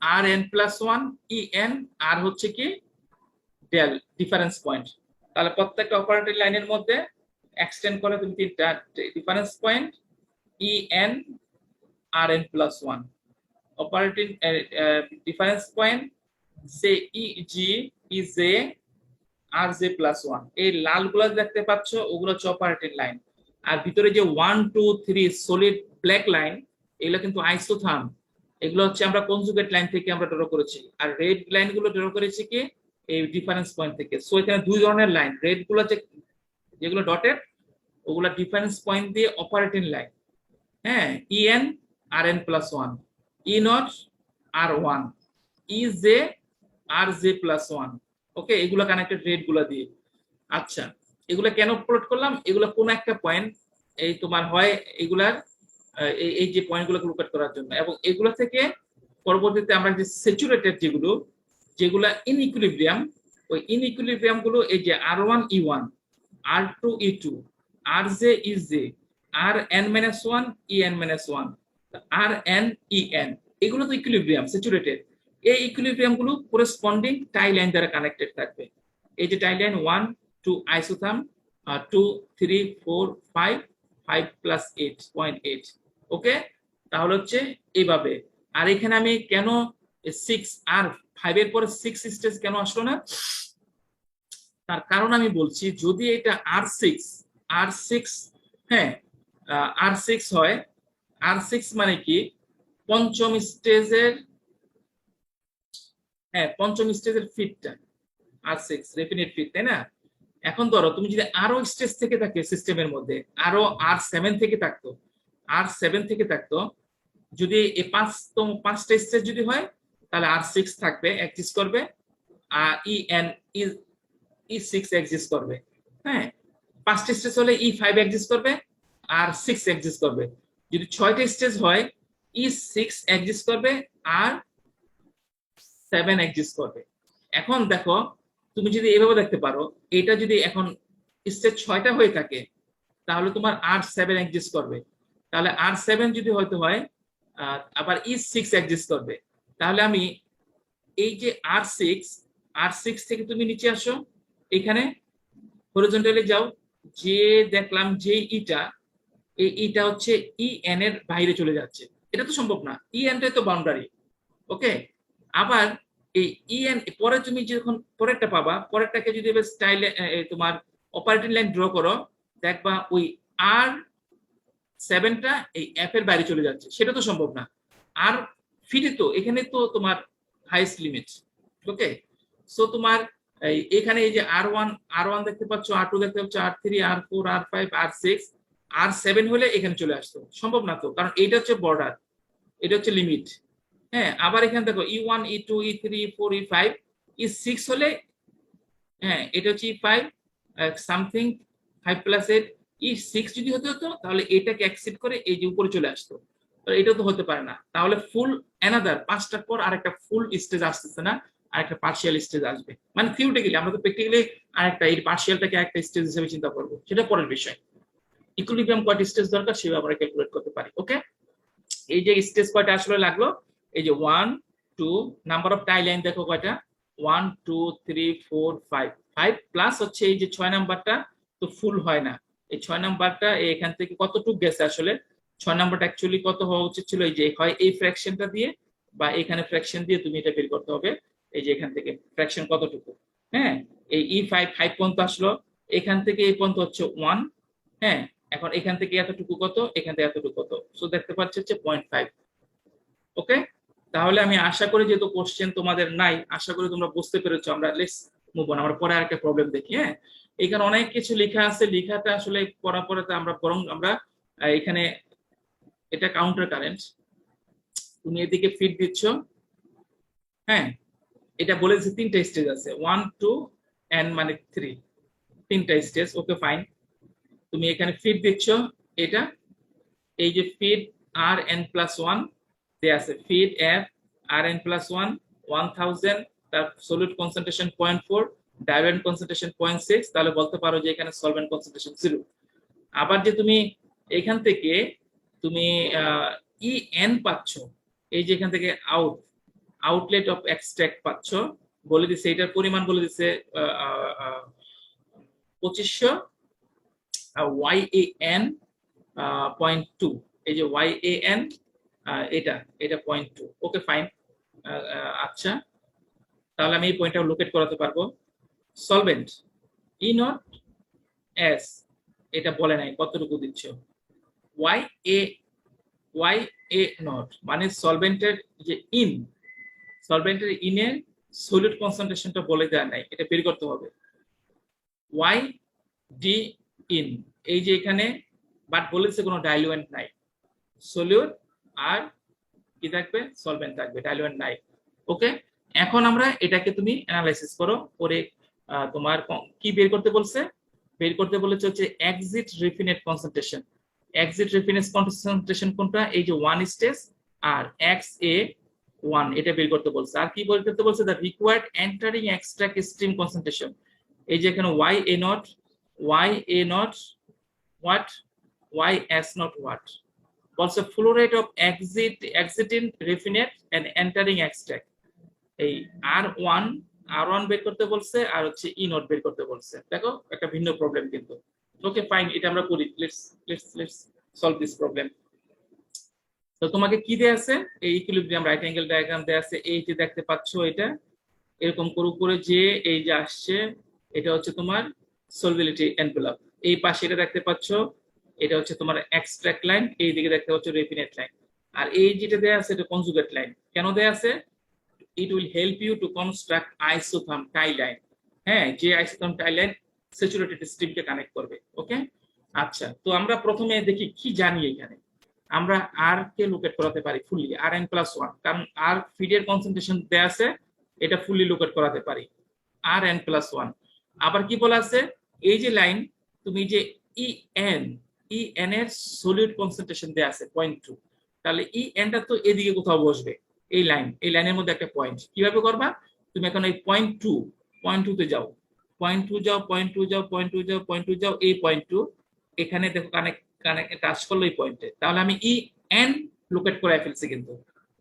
S1: R N plus one E N, R হচ্ছে কি ডেল ডিফারেন্স পয়েন্ট, তাহলে প্রত্যেকটা অপারেটিং লাইনের মধ্যে এক্সটেন্ড করে তুমি 3টা difference point E N R N plus one, operating difference point say E G E J R J plus one, এই লাল গুলা দেখতে পাচ্ছ ওগুলো হচ্ছে অপারেটিং লাইন। আর ভিতরে যে 1 2 3 সলিড ব্ল্যাক লাইন, এগুলো কিন্তু আইসোথার্ম, এগুলো হচ্ছে আমরা কনজুগেট লাইন থেকে আমরা ড্র করেছি, আর রেড লাইন গুলো ড্র করেছি কি এই ডিফারেন্স পয়েন্ট থেকে। সো এখানে 2 ধরনের লাইন, রেড গুলো যেগুলো ডটেড ওগুলো ডিফারেন্স পয়েন্ট দিয়ে অপারেটিং লাইন, হ্যাঁ E N R N plus one, E nought R one, E J R J plus one. Okay এগুলো কানেক্টেড রেড গুলা দিয়ে। আচ্ছা এগুলো কেন প্লট করলাম, এগুলো কোন একটা পয়েন্ট এই তোমার হয় এগুলার এই যে পয়েন্টগুলো লোকেট করার জন্য, এবং এগুলো থেকে পরবর্তীতে আমরা যে স্যাচুরেটেড যেগুলো যেগুলা ইনইকুইলিব্রিয়াম, ওই ইনইকুইলিব্রিয়াম গুলো এই যে R1 E1 R2 E2 RJ EJ Rn-1 En-1 Rn এগুলো তো ইকুইলিব্রিয়াম স্যাচুরেটেড, এই ইকুইলিব্রিয়াম গুলো করেসপন্ডিং টাই লাইন দ্বারা কানেক্টেড থাকবে, এই যে টাই লাইন 1 2 আইসোথার্ম 2 3 4 5 5 প্লাস 8.8। ওকে তাহলে হচ্ছে এইভাবে। আর এখানে আমি কেন 6 আর 5 এর পরে 6 স্টেজ কেন আসলো না, তার কারণ আমি বলছি, যদি এটা R6 হ্যাঁ R6 হয়, R6 মানে কি পঞ্চম স্টেজের, হ্যাঁ পঞ্চম স্টেজের ফিটটা R6 রেফিনেট ফিট, তাই না। এখন ধরো তুমি যদি আরো স্টেজ থেকে থাকে সিস্টেমের মধ্যে, আরো R7 থেকে থাকতো, R7 থেকে থাকতো, যদি এই 5টা স্টেজ যদি হয় তাহলে R6 থাকবে এক্সিস্ট করবে, আর E6 এক্সিস্ট করবে। হ্যাঁ 5টা স্টেজ হলে E5 এক্সিস্ট করবে আর 6 এক্সিস্ট করবে, যদি 6টা স্টেজ হয় E6 এক্সিস্ট করবে আর 7 এক্সিস্ট করবে। এখন দেখো তুমি যদি এভাবে দেখতে পারো, এটা যদি এখন স্টেজ 6টা হয়ে থাকে তাহলে তোমার R7 এক্সিস্ট করবে। তাহলে R7 যদি হয়তো হয় আবার E6 এক্সিস্ট করবে। তাহলে আমি এই যে R6 থেকে তুমি নিচে আসো, এখানে হরিজন্টালি যাও, যে দেখলাম যে ইটা হচ্ছে EN এর বাইরে চলে যাচ্ছে, এটা তো সম্ভব না, EN টাই তো বাউন্ডারি। ওকে, আবার এই EN পরে তুমি যখন পরেরটা পাবা, পরেরটাকে যদি স্টাইলে তোমার অপারেটিং লাইন ড্র করো, দেখবা ওই R7টা এই F এর বাইরে চলে যাচ্ছে, সেটা তো সম্ভব না। আর ফিডে তো এখানে তো তোমার হাইস্ট লিমিট। ওকে, সো তোমার এখানে এই যে আর ওয়ান দেখতে পাচ্ছ, R2 দেখতে পাচ্ছ, R3, R4, R5, R6, R7 হলে এখানে চলে আসতো, সম্ভব না তো, কারণ এটা হচ্ছে বর্ডার, এটা হচ্ছে লিমিট। হ্যাঁ, আবার এখানে দেখো E1, E2, E3, E4, E5, E6 হলে, হ্যাঁ এটা হচ্ছে E5 সামথিং 5+8, E6 যদি হতে হতো তাহলে এটাকে অ্যাকসেপ্ট করে এই যে উপরে চলে আসতো। তো এটা তো হতে পারে না, তাহলে ফুল অ্যানাদার 5টার পর আরেকটা ফুল স্টেজ আসতেছে না, আরেকটা পার্শিয়াল স্টেজ আসবে। মানে থিওরিটিক্যালি, আমরা তো প্র্যাকটিক্যালি আরেকটা এই পার্শিয়ালটাকে একটা স্টেজ হিসেবে চিন্তা করবো, সেটা পরের বিষয়। ইকুইলিব্রিয়াম কয়টা স্টেজ দরকার সেভাবে আমরা ক্যালকুলেট করতে পারি। ওকে, এই যে স্টেজ কয়টা আসলে লাগলো, এই যে 1 2, নাম্বার অফ টাই লাইন দেখো কয়টা, 1 2 3 4 5, 5 প্লাস হচ্ছে এই যে 6 নাম্বারটা তো ফুল হয় না, এই 6 নাম্বারটা এখান থেকে কতটুকু গেছে আসলে, 6 নাম্বারটা অ্যাকচুয়ালি কত হওয়া উচিত ছিল, এই যে হয় এই ফ্র্যাকশনটা দিয়ে বা এখানে ফ্র্যাকশন দিয়ে তুমি এটা বের করতে হবে, এই যে এখান থেকে ফ্র্যাকশন কতটুকু। হ্যাঁ, এই E5 5 পর্যন্ত আসলো, এখান থেকে এই পর্যন্ত হচ্ছে 1। হ্যাঁ, এখন এখান থেকে এতটুকু কত, এখান থেকে এতটুকু কত, সো দেখতে পাচ্ছি হচ্ছে 0.5। ওকে, তাহলে আমি আশা করি যেহেতু কোশ্চেন তোমাদের নাই, আশা করি তোমরা বুঝতে পেরেছো। আমরা লেটস মুভ অন, আমরা পরে আরেকটা প্রবলেম দেখি। হ্যাঁ, এখানে অনেক কিছু লেখা আছে, লেখাটা আসলে পড়া পরে আমরা বরং আমরা এখানে এটা কাউন্টার কারেন্ট, তুমি এদিকে ফিড দিচ্ছ। হ্যাঁ, এটা বলেছে 3টা স্টেজ আছে, 1 2 and মানে 3, 3টা স্টেজ। ওকে ফাইন, তুমি এখানে ফিড দিচ্ছ এটা, এই যে ফিড Rn+1 দেয়া আছে, ফিড F Rn+1 1000, তার সলিড কনসেন্ট্রেশন 0.4, ডাইলুয়েন্ট কনসেন্ট্রেশন 0.6, তাহলে বলতে পারো যে এখানে সলভেন্ট কনসেন্ট্রেশন 0। আবার যে তুমি এখান থেকে তুমি En পাচ্ছ, এই যে এখান থেকে আউটলেট অফ এক্সট্রাক্ট পাচ্ছ, বলে দিছে এটার পরিমাণ বলে দিছে 2500 YAN 0.2, এই যে YAN এটা 0.2। ওকে ফাইন, আচ্ছা তাহলে আমি এই পয়েন্টটা লোকেট করাতে পারবো। সলভেন্ট E নট S, এটা বলে নাই কতটুকু দিচ্ছ, YA নট মানে সলভেন্টের যে সলভেন্টের ইনের সলিড কনসেন্ট্রেশনটা বলে দেওয়া নাই, এটা বের করতে হবে। YD ইন, এই যে এখানে বাট বলেছে কোনো ডাইলুয়েন্ট নাই, সলিউট আর কি থাকবে, সলভেন্ট থাকবে, ডাইলুয়েন্ট নাই। ওকে, এখন আমরা এটাকে তুমি অ্যানালাইসিস করো, করে তোমার কি বের করতে বলছে, বের করতে বলেছে হচ্ছে এক্সিট রিফিনেট কনসেন্ট্রেশন। এক্সিট রিফিনেট কনসেন্ট্রেশন কোনটা, এই যে 1 স্টেজ আর XA1, এটা বের করতে বলছে। আর কি বের করতে বলছে, the required entering extract stream concentration, এই যে এখানে YA0 what, YS0 what, also flow rate of exiting refinate and entering extract। এই R1 বের করতে বলছে আর হচ্ছে E0 বের করতে বলছে, দেখো একটা ভিন্ন প্রবলেম কিন্তু। ওকে ফাইন, এটা আমরা করি, লেটস সলভ দিস প্রবলেম। তো তোমাকে কি দেয়া আছে, এই ইকুইলিব্রিয়াম রাইট অ্যাঙ্গেল ডায়াগ্রাম দেয়া আছে, এই যে দেখতে পাচ্ছ এটা এরকম করে উপরে যে এই যে আসছে, এটা হচ্ছে তোমার সলভিলিটি এনভেলপ, এই পাশে এটা দেখতে পাচ্ছ, এটা হচ্ছে তোমার এক্সট্রাক্ট লাইন, এই দিকে দেখতে পাচ্ছ রেফিনেট লাইন, আর এই যেটা দেয়া আছে এটা কনজুগেট লাইন। কেন দেয়া আছে, it will help you to construct isotherm tie line। হ্যাঁ, যে isotherm tie line স্যাচুরেটেড স্ট্রিমকে কানেক্ট করবে। ওকে, আচ্ছা তো আমরা প্রথমে দেখি কি জানি, এখানে আমরা আর কে লোকেট করাতে পারি ফুললি Rn+1, কারণ আর ফিডের কনসেন্ট্রেশন দেয়া আছে, এটা ফুললি লোকেট করাতে পারি Rn+1। আবার কি বলা আছে, এই যে লাইন তুমি যে EN এর সলিড কনসেন্ট্রেশন দেয়া আছে 0.2, তাহলে EN টা তো এদিকে কোথাও বসবে, এই লাইনের মধ্যে একটা পয়েন্ট কিভাবে করবা, তুমি এখন এই পয়েন্ট টু তে যাও, পয়েন্ট টু যাও, পয়েন্ট টু যাও, পয়েন্ট টু যাও, পয়েন্ট টু যাও, এই পয়েন্ট টু এখানে দেখো কানেক্ট কানেক্ট টাচ করলো এই পয়েন্টে, তাহলে আমি ই এন লোকেট করে ফেলছি, কিন্তু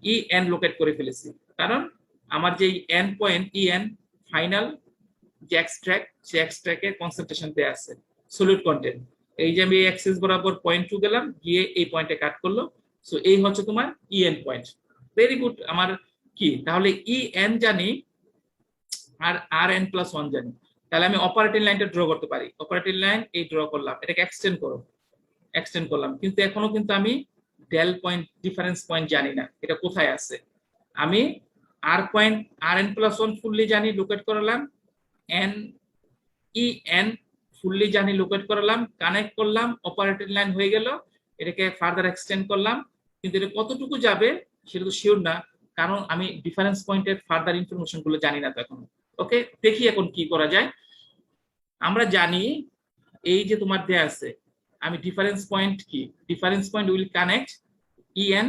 S1: ই এন লোকেট করে ফেলেছি, কারণ আমার যে N point E N final যে এক্সট্রাক্ট, সে এক্সট্রাক্টের কনসেন্ট্রেশন দেয়া আছে সলিউট কন্টেন্ট। এই যে আমি এই অ্যাক্সিস বরাবর পয়েন্ট টু গেলাম, গিয়ে এই পয়েন্টে কাট করলো, সো এই হচ্ছে তোমার E N point. Very good. আমার কি তাহলে ই এন জানি আর আর এন প্লাস ওয়ান জানি, তাহলে আমি অপারেটিং লাইনটা ড্র করতে পারি। অপারেটিং লাইন এই ড্র করলাম, এটাকে এক্সটেন্ড করো, এক্সটেন্ড করলাম, কিন্তু এখনো কিন্তু আমি ডেল পয়েন্ট ডিফারেন্স পয়েন্ট জানি না এটা কোথায় আছে। আমি আর পয়েন্ট আর এন প্লাস ওয়ান ফুললি জানি, লোকেট করালাম, এন ই এন ফুললি জানি, লোকেট করালাম, কানেক্ট করলাম, অপারেটিং লাইন হয়ে গেল, এটাকে ফার্দার এক্সটেন্ড করলাম, কিন্তু এটা কতটুকু যাবে সেটা তো শিওর না, কারণ আমি ডিফারেন্স পয়েন্টের ফার্দার ইনফরমেশন গুলো জানি না তো এখন। ওকে, দেখি এখন কি করা যায়। আমরা জানি এই যে তোমার দেয়া আছে, আমি ডিফারেন্স পয়েন্ট কি, difference point will connect E N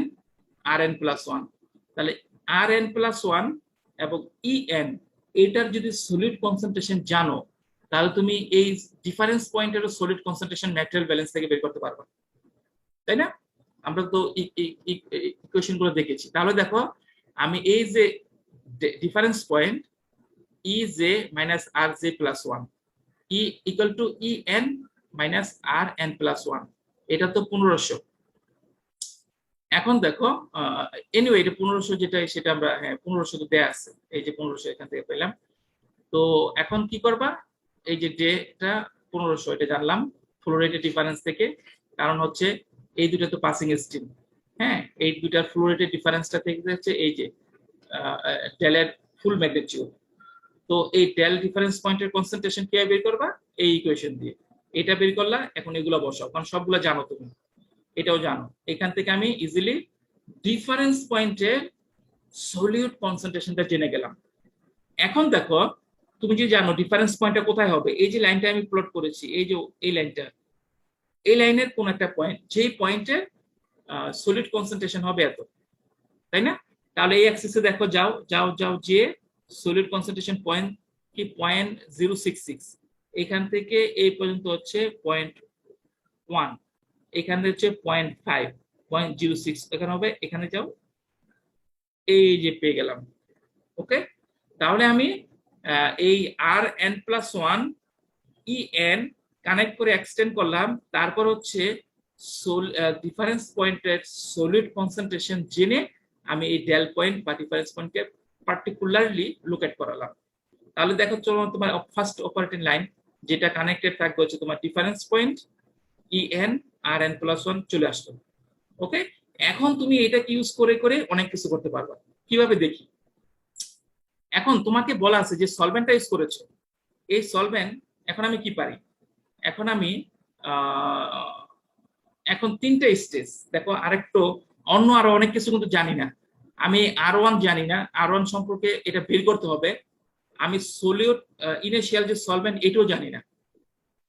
S1: R N plus one, তাহলে আর এন প্লাস ওয়ান এবং ই এন এটার যদি সলিড কনসেন্ট্রেশন জানো, তাহলে তুমি এই ডিফারেন্স পয়েন্টের সলিড কনসেন্ট্রেশন ম্যাটেরিয়াল ব্যালেন্স থেকে বের করতে পারবে, তাই না? আমরা তো ইকুয়েশন গুলো দেখেছি। তাহলে দেখো আমি এই যে difference point E J minus R J plus one E equal to E N minus R N plus one, এটা তো 1500। এখন দেখো এনিওয়ে এটা 1500 যেটা সেটা আমরা, হ্যাঁ 1500 তো দেয়া আছে, এই যে 1500 এখান থেকে পেলাম। তো এখন কি করবা, এই যে ডেটা 1500 এটা জানলাম ফ্লো রেটের ডিফারেন্স থেকে, কারণ হচ্ছে এই দুটো তো পাসিং স্ট্রিম, হ্যাঁ এই দুটার ফ্লো রেটের ডিফারেন্সটা থেকে হচ্ছে এই যে ডেলের ফুল ম্যাগনিটিউড। তো এই ডেল ডিফারেন্স পয়েন্টের কনসেন্ট্রেশন কিভাবে বের করবা, এই ইকুয়েশন দিয়ে এটা বের করলা। এখন এগুলো বসাও, কারণ সবগুলো জানো তুমি, এটাও জানো। এখান থেকে আমি ইজিলি ডিফারেন্স পয়েন্টের সলিউট কনসেন্ট্রেশনটা জেনে গেলাম। এখন দেখো তুমি যে জানো ডিফারেন্স পয়েন্টটা কোথায় হবে, এই যে লাইনটা আমি প্লট করেছি, এই যে এই লাইনটা, এই লাইনের কোন একটা পয়েন্ট, যেই পয়েন্টে সলিড কনসেন্ট্রেশন হবে এত, তাই না? তাহলে এই অ্যাক্সিসে দেখো, যাও যাও যাও, যে সলিড কনসেন্ট্রেশন পয়েন্ট কি 0.066, এখান থেকে এই পর্যন্ত হচ্ছে 0.1, এখানে হচ্ছে 0.5, 0.06 এখানে হবে, এখানে যাও, এই যে পেয়ে গেলাম। ওকে, তাহলে আমি এই R N plus one E N connect করে এক্সটেন্ড করলাম, তারপর হচ্ছে ডিফারেন্স পয়েন্টের সলিড কনসেন্ট্রেশন জেনে আমি এই ডেল পয়েন্ট বা ডিফারেন্স পয়েন্টকে পার্টিকুলারলি লোকেট করালাম। তাহলে দেখো চলো তোমার ফার্স্ট অপারেটিং লাইন যেটা কানেক্টেড থাকবে হচ্ছে তোমার difference point E N R N plus one চলে আসলো। ওকে, এখন তুমি এটাকে ইউজ করে করে অনেক কিছু করতে পারবা। কিভাবে দেখি, এখন তোমাকে বলা আছে যে সলভেন্টটা ইউজ করেছো, এই সলভেন্ট এখন আমি কি পারি, এখন আমি এখন তিনটা স্টেজ দেখো, আরেকটু অন্য আরো অনেক কিছু কিন্তু জানি না আমি, আর ওয়ান জানি না, আর ওয়ান সম্পর্কে এটা বের করতে হবে। আমি সলিউট ইনিশিয়াল যে সলভেন্ট এটাও জানি না,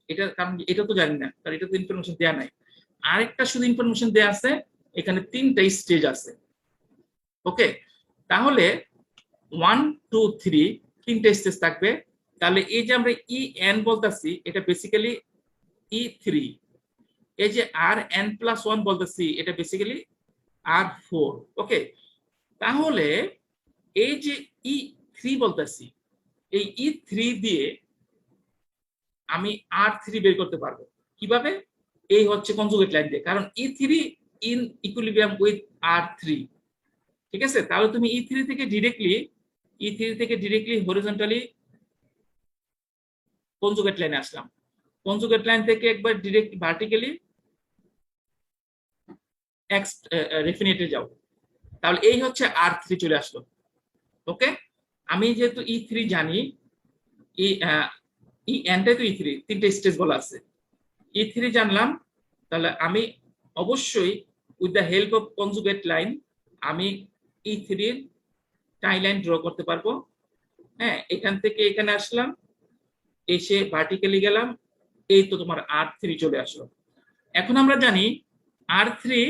S1: এটা কারণ এটা তো জানি না, কারণ এটা তো ইনফরমেশন দেয়া নাই। আরেকটা শুধু ইনফরমেশন দেয়া আছে, এখানে তিনটা স্টেজ আছে। ওকে, তাহলে 1 2 3 তিনটা স্টেজ থাকবে। তাহলে এই যে আমরা ই এন বলতেছি এটা বেসিক্যালি ই থ্রি, এই যে আর এন প্লাস ওয়ান বলতেছি এটা বেসিক্যালি আর ফোর। ওকে, তাহলে এই যে ই থ্রি বলতেছি, এই ই থ্রি দিয়ে আমি আর থ্রি বের করতে পারবো কিভাবে, এই হচ্ছে কনজুগেট লাইন দিয়ে, কারণ E three in equilibrium with R three. ঠিক আছে, তাহলে তুমি ই থ্রি থেকে ডিরেক্টলি হরিজন্টালি কনজুগেট লাইনে আসলাম, কনজুগেট লাইন থেকে একবার ডিরেক্ট ভার্টিক্যালি এক্স রেফিনেটে যাও, তাহলে এই হচ্ছে আর থ্রি চলে আসলো। ওকে, আমি যেহেতু ই থ্রি জানি, ই এনটাই তো ই থ্রি, তিনটে স্টেজ বলা আছে, ই থ্রি জানলাম, তাহলে আমি অবশ্যই with the help of conjugate line আমি ই থ্রির টাই লাইন ড্র করতে পারবো। হ্যাঁ, এখান থেকে এখানে আসলাম, এসে ভার্টিক্যালি গেলাম, এই তো তোমার আর থ্রি চলে আসলো। এখন আমরা জানি আর থ্রি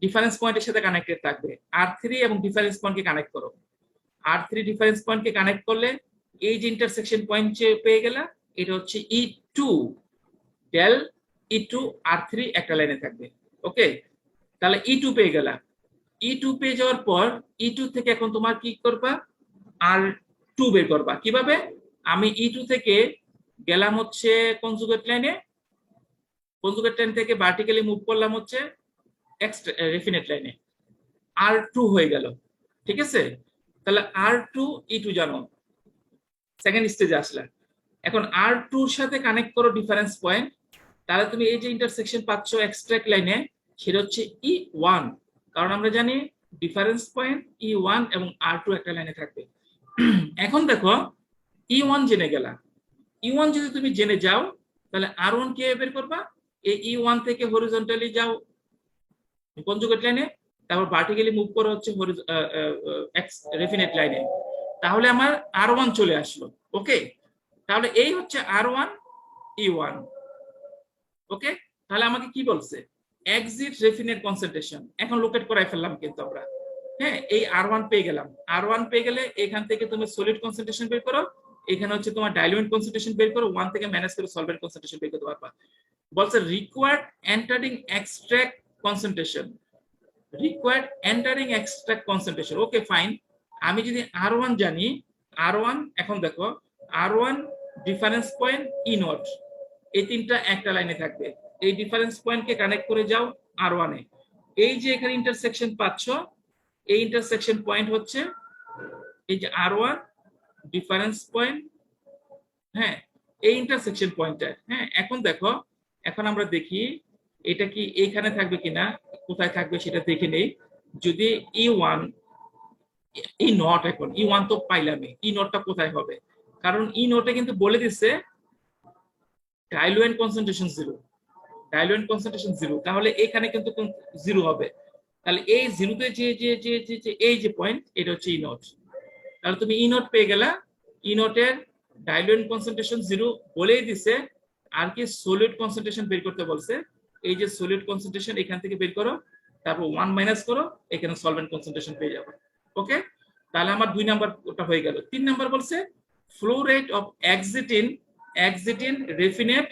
S1: ডিফারেন্স পয়েন্টের সাথে কানেক্টেড থাকবে। R3 এবং ডিফারেন্স পয়েন্টকে কানেক্ট করো। R3 ডিফারেন্স পয়েন্টকে কানেক্ট করলে এই যে ইন্টারসেকশন পয়েন্ট পেয়ে গেলা, এটা হচ্ছে E2 ডেল E2 R3 একটা লাইনে থাকবে। ওকে, তাহলে E2 পেয়ে গেলা। E2 পেয়ে যাওয়ার পর E2 থেকে এখন তোমার কি করবা, R2 বের করবা। কিভাবে? আমি E2 থেকে গেলাম হচ্ছে কনজুগেট লাইনে, কনজুগেট লাইন থেকে ভার্টিক্যালি মুভ করলাম হচ্ছে রেফিনেট লাইনে, R2 হয়ে গেল। ঠিক আছে, তাহলে R2 E2 জানো, সেকেন্ড স্টেজে আসলে এখন R2 এর সাথে কানেক্ট করো ডিফারেন্স পয়েন্ট, তাহলে তুমি এই যে ইন্টারসেকশন পাচ্ছ এক্সট্রাক্ট লাইনে, সেটা হচ্ছে E1, কারণ আমরা জানি ডিফারেন্স পয়েন্ট E1 এবং R2 একটা লাইনে থাকবে। এখন দেখো E1 জেনে গেলা, E1 যদি তুমি জেনে যাও তাহলে R1 কে বের করবা, এই E1 থেকে হরিজন্টালি যাও কনজুগেট লাইনে, তারপর ভার্টিক্যালি মুভ করে হচ্ছে রেফিনেট লাইনে, তাহলে আমার R1 চলে আসলো। ওকে, তাহলে এই হচ্ছে R1 E1। ওকে, তাহলে আমাকে কি বলছে, এক্সিট রেফিনেট কনসেন্ট্রেশন এখন লোকেট করাই ফেললাম কিন্তু আমরা। হ্যাঁ, এই R1 পেয়ে গেলাম, R1 পেয়ে গেলে এখান থেকে তুমি সলিড কনসেন্ট্রেশন বের করো, এখানে হচ্ছে তোমার ডাইলুয়েন্ট কনসেন্ট্রেশন বের করো, 1 থেকে ম্যানেজ করে সলভেন্ট কনসেন্ট্রেশন বের করতে পারবা। বলছে required entering extract concentration, required entering extract concentration. Okay fine, আমি যদি R1 জানি, R1 এখন দেখো R1 ডিফারেন্স পয়েন্ট E0, এই তিনটা একটা লাইনে থাকবে, এই ডিফারেন্স পয়েন্টকে কানেক্ট করে যাও R1 এ, এই যে এখানে ইন্টারসেকশন পাচ্ছ, এই ইন্টারসেকশন পয়েন্ট হচ্ছে এই যে R1 ডিফারেন্স পয়েন্ট, হ্যাঁ এই ইন্টারসেকশন পয়েন্টটা। হ্যাঁ, এখন দেখো, এখন আমরা দেখি এটা কি এইখানে থাকবে কিনা, কোথায় থাকবে সেটা দেখে নেই। যদি E1 E0, এখন E1 তো পাইলামই, E0টা কোথায় হবে, কারণ E0 কিন্তু বলে দিচ্ছে ডাইলুয়েন্ট কনসেন্ট্রেশন 0, ডাইলুয়েন্ট কনসেন্ট্রেশন 0, তাহলে এখানে কিন্তু 0 হবে। তাহলে এই 0তে যে এই যে পয়েন্ট, এটা হচ্ছে E0, তাহলে তুমি E0 পেয়ে গেলা। E0 এর ডাইলুয়েন্ট কনসেন্ট্রেশন 0 বলেই দিছে, আর কি সলিড কনসেন্ট্রেশন বের করতে বলছে, এই যে সলিড কনসেন্ট্রেশন এখান থেকে বের করো, তারপর 1 মাইনাস করো, এখানে সলভেন্ট কনসেন্ট্রেশন পেয়ে যাবে। ওকে, তাহলে আমার 2 নাম্বার ওটা হয়ে গেল। 3 নাম্বার বলছে ফ্লো রেট অফ এক্সিটিন রেফিনেট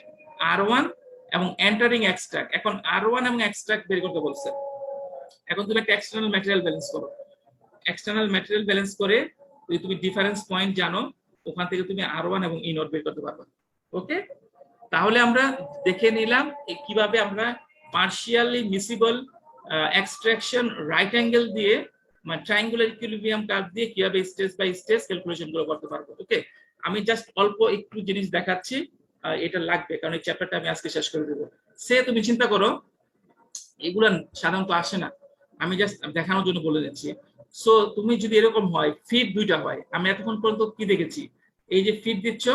S1: R1 এবং এন্টারিং এক্সট্রাক্ট। এখন R1 এবং এক্সট্রাক্ট বের করতে বলছে। এখন তুমি একটা এক্সটার্নাল ম্যাটেরিয়াল ব্যালেন্স করো, এক্সটার্নাল ম্যাটেরিয়াল ব্যালেন্স করে যদি তুমি ডিফারেন্স পয়েন্ট জানো, ওখান থেকে তুমি R1 এবং E0 বের করতে পারবে। ওকে, তাহলে আমরা দেখে নিলাম কিভাবে আমরা পার্শিয়ালি মিসিবল এক্সট্রাকশন রাইট অ্যাঙ্গেল দিয়ে, মানে ট্রায়াঙ্গুলার ইকুইলিব্রিয়াম কার্ভ দিয়ে কিভাবে স্টেজ বাই স্টেজ ক্যালকুলেশন গুলো করতে পারবো। ওকে, আমি জাস্ট অল্প একটু জিনিস দেখাচ্ছি, এটা লাগবে কারণ এই চ্যাপ্টারটা আমি আজকে শেষ করে দেবো। সে তুমি চিন্তা করো, এগুলা সাধারণত আসে না, আমি জাস্ট দেখানোর জন্য বলে দিচ্ছি। সো তুমি যদি এরকম হয়, ফিট দুইটা হয়, আমি এতক্ষণ পর্যন্ত কি দেখেছি, এই যে ফিট দিচ্ছ,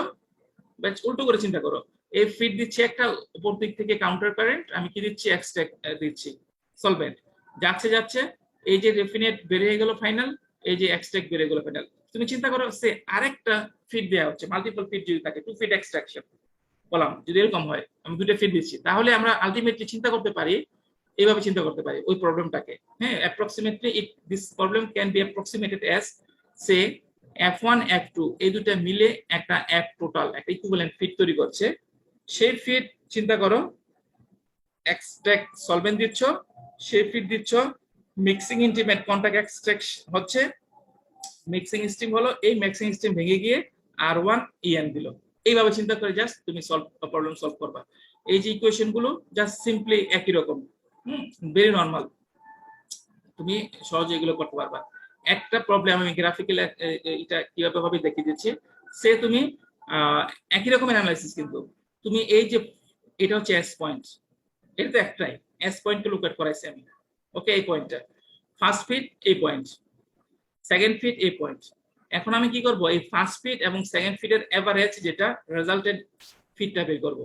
S1: উল্টো করে চিন্তা করো, এই ফিট দিচ্ছে একটা উপর দিক থেকে কাউন্টার কারেন্ট, আমি কি দিচ্ছি, এক্সট্রাক্ট দিচ্ছি সলভেন্ট, যাচ্ছে যাচ্ছে এই যে রেফিনেট বের হয়ে গেল ফাইনাল, এই যে এক্সট্রাক্ট বের হয়ে গেল ফাইনাল। তুমি চিন্তা করো সে আরেকটা ফিট দেওয়া হচ্ছে, মাল্টিপল ফিট যদি থাকে, 2 ফিট এক্সট্রাকশন বললাম, যদি এরকম হয় আমি 2টা ফিট দিচ্ছি, তাহলে আমরা আলটিমেটলি চিন্তা করতে পারি, এইভাবে চিন্তা করতে পারি ওই প্রবলেমটাকে। হ্যাঁ, approximately this problem can be approximated as say F1 F2 এই দুটো মিলে একটা F টোটাল একটা ইকুইভ্যালেন্ট ফিট তৈরি করছে। সেই ফিট চিন্তা করো, এক্সট্রাক্ট সলভেন্ট দিচ্ছ, সেই ফিট দিচ্ছ মিক্সিং ইন্টিমেট কন্টাক্ট এক্সট্রাক্ট হচ্ছে, মিক্সিং স্টিম হলো, এই মিক্সিং স্টিম ভেঙে গিয়ে R1 EN দিল। এইভাবে চিন্তা করে জাস্ট তুমি প্রবলেম সলভ করবা। এই যে ইকুয়েশন গুলো জাস্ট সিম্পলি একই রকম, ভেরি নরমাল, তুমি সহজে এগুলো করতে পারবা। একটা প্রবলেম আমি গ্রাফিক্যাল এটা কিভাবে হবে দেখিয়ে দিচ্ছি। সে তুমি একই রকমের অ্যানালাইসিস, কিন্তু তুমি এই যে এটা হচ্ছে এস পয়েন্ট, এটা তো একটাই এস পয়েন্টকে লোকেট করাইছি আমি। ওকে, এই পয়েন্টটা ফার্স্ট ফিট, এই পয়েন্ট সেকেন্ড ফিট, এই পয়েন্ট। এখন আমি কি করব, এই ফার্স্ট ফিট এবং সেকেন্ড ফিটের এভারেজ যেটা রেজাল্টেড ফিটটা বের করব।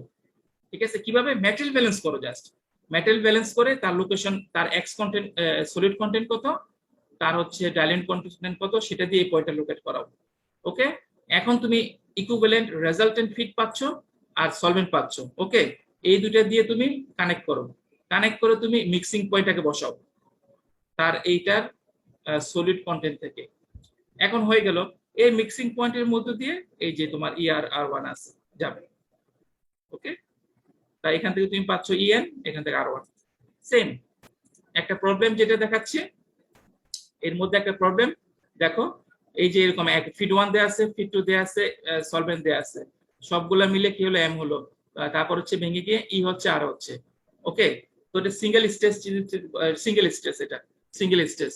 S1: ঠিক আছে, কিভাবে ম্যাটেরিয়াল ব্যালেন্স করো, জাস্ট ম্যাটেরিয়াল ব্যালেন্স করে তার লোকেশন, তার এক্স কন্টেন্ট সলিড কন্টেন্ট কত, তার হচ্ছে ডাইলেন্ট কন্টেন্ট কত, সেটা দিয়ে এই পয়েন্টটা লোকেট করাও। ওকে, এখন তুমি ইকুইভ্যালেন্ট রেজাল্টেন্ট ফিট পাচ্ছ আর সলভেন্ট পাচ্ছ। ওকে, এই দুটো দিয়ে তুমি কানেক্ট করো, কানেক্ট করে তুমি মিক্সিং পয়েন্টটাকে বসাও। তার এইটার সলিড কন্টেন্ট থেকে। এখন হয়ে গেল এই মিক্সিং পয়েন্টের মধ্য দিয়ে এই যে তোমার ER/R1 আছে যাবে। ওকে, তাই এখান থেকে তুমি পাচ্ছ EN, এখান থেকে R1। সেম একটা প্রবলেম যেটা দেখাচ্ছে এর মধ্যে একটা প্রবলেম দেখো, এই যে এরকম ফিড 1 দেয়া আছে, ফিড 2 দেয়া আছে, সলভেন্ট দেয়া আছে, সবগুলা মিলে কি হলো M হলো, তারপর হচ্ছে ভেঙে গিয়ে E হচ্ছে R হচ্ছে। ওকে, তো এটা সিঙ্গেল স্টেজ, এটা সিঙ্গেল স্টেজ।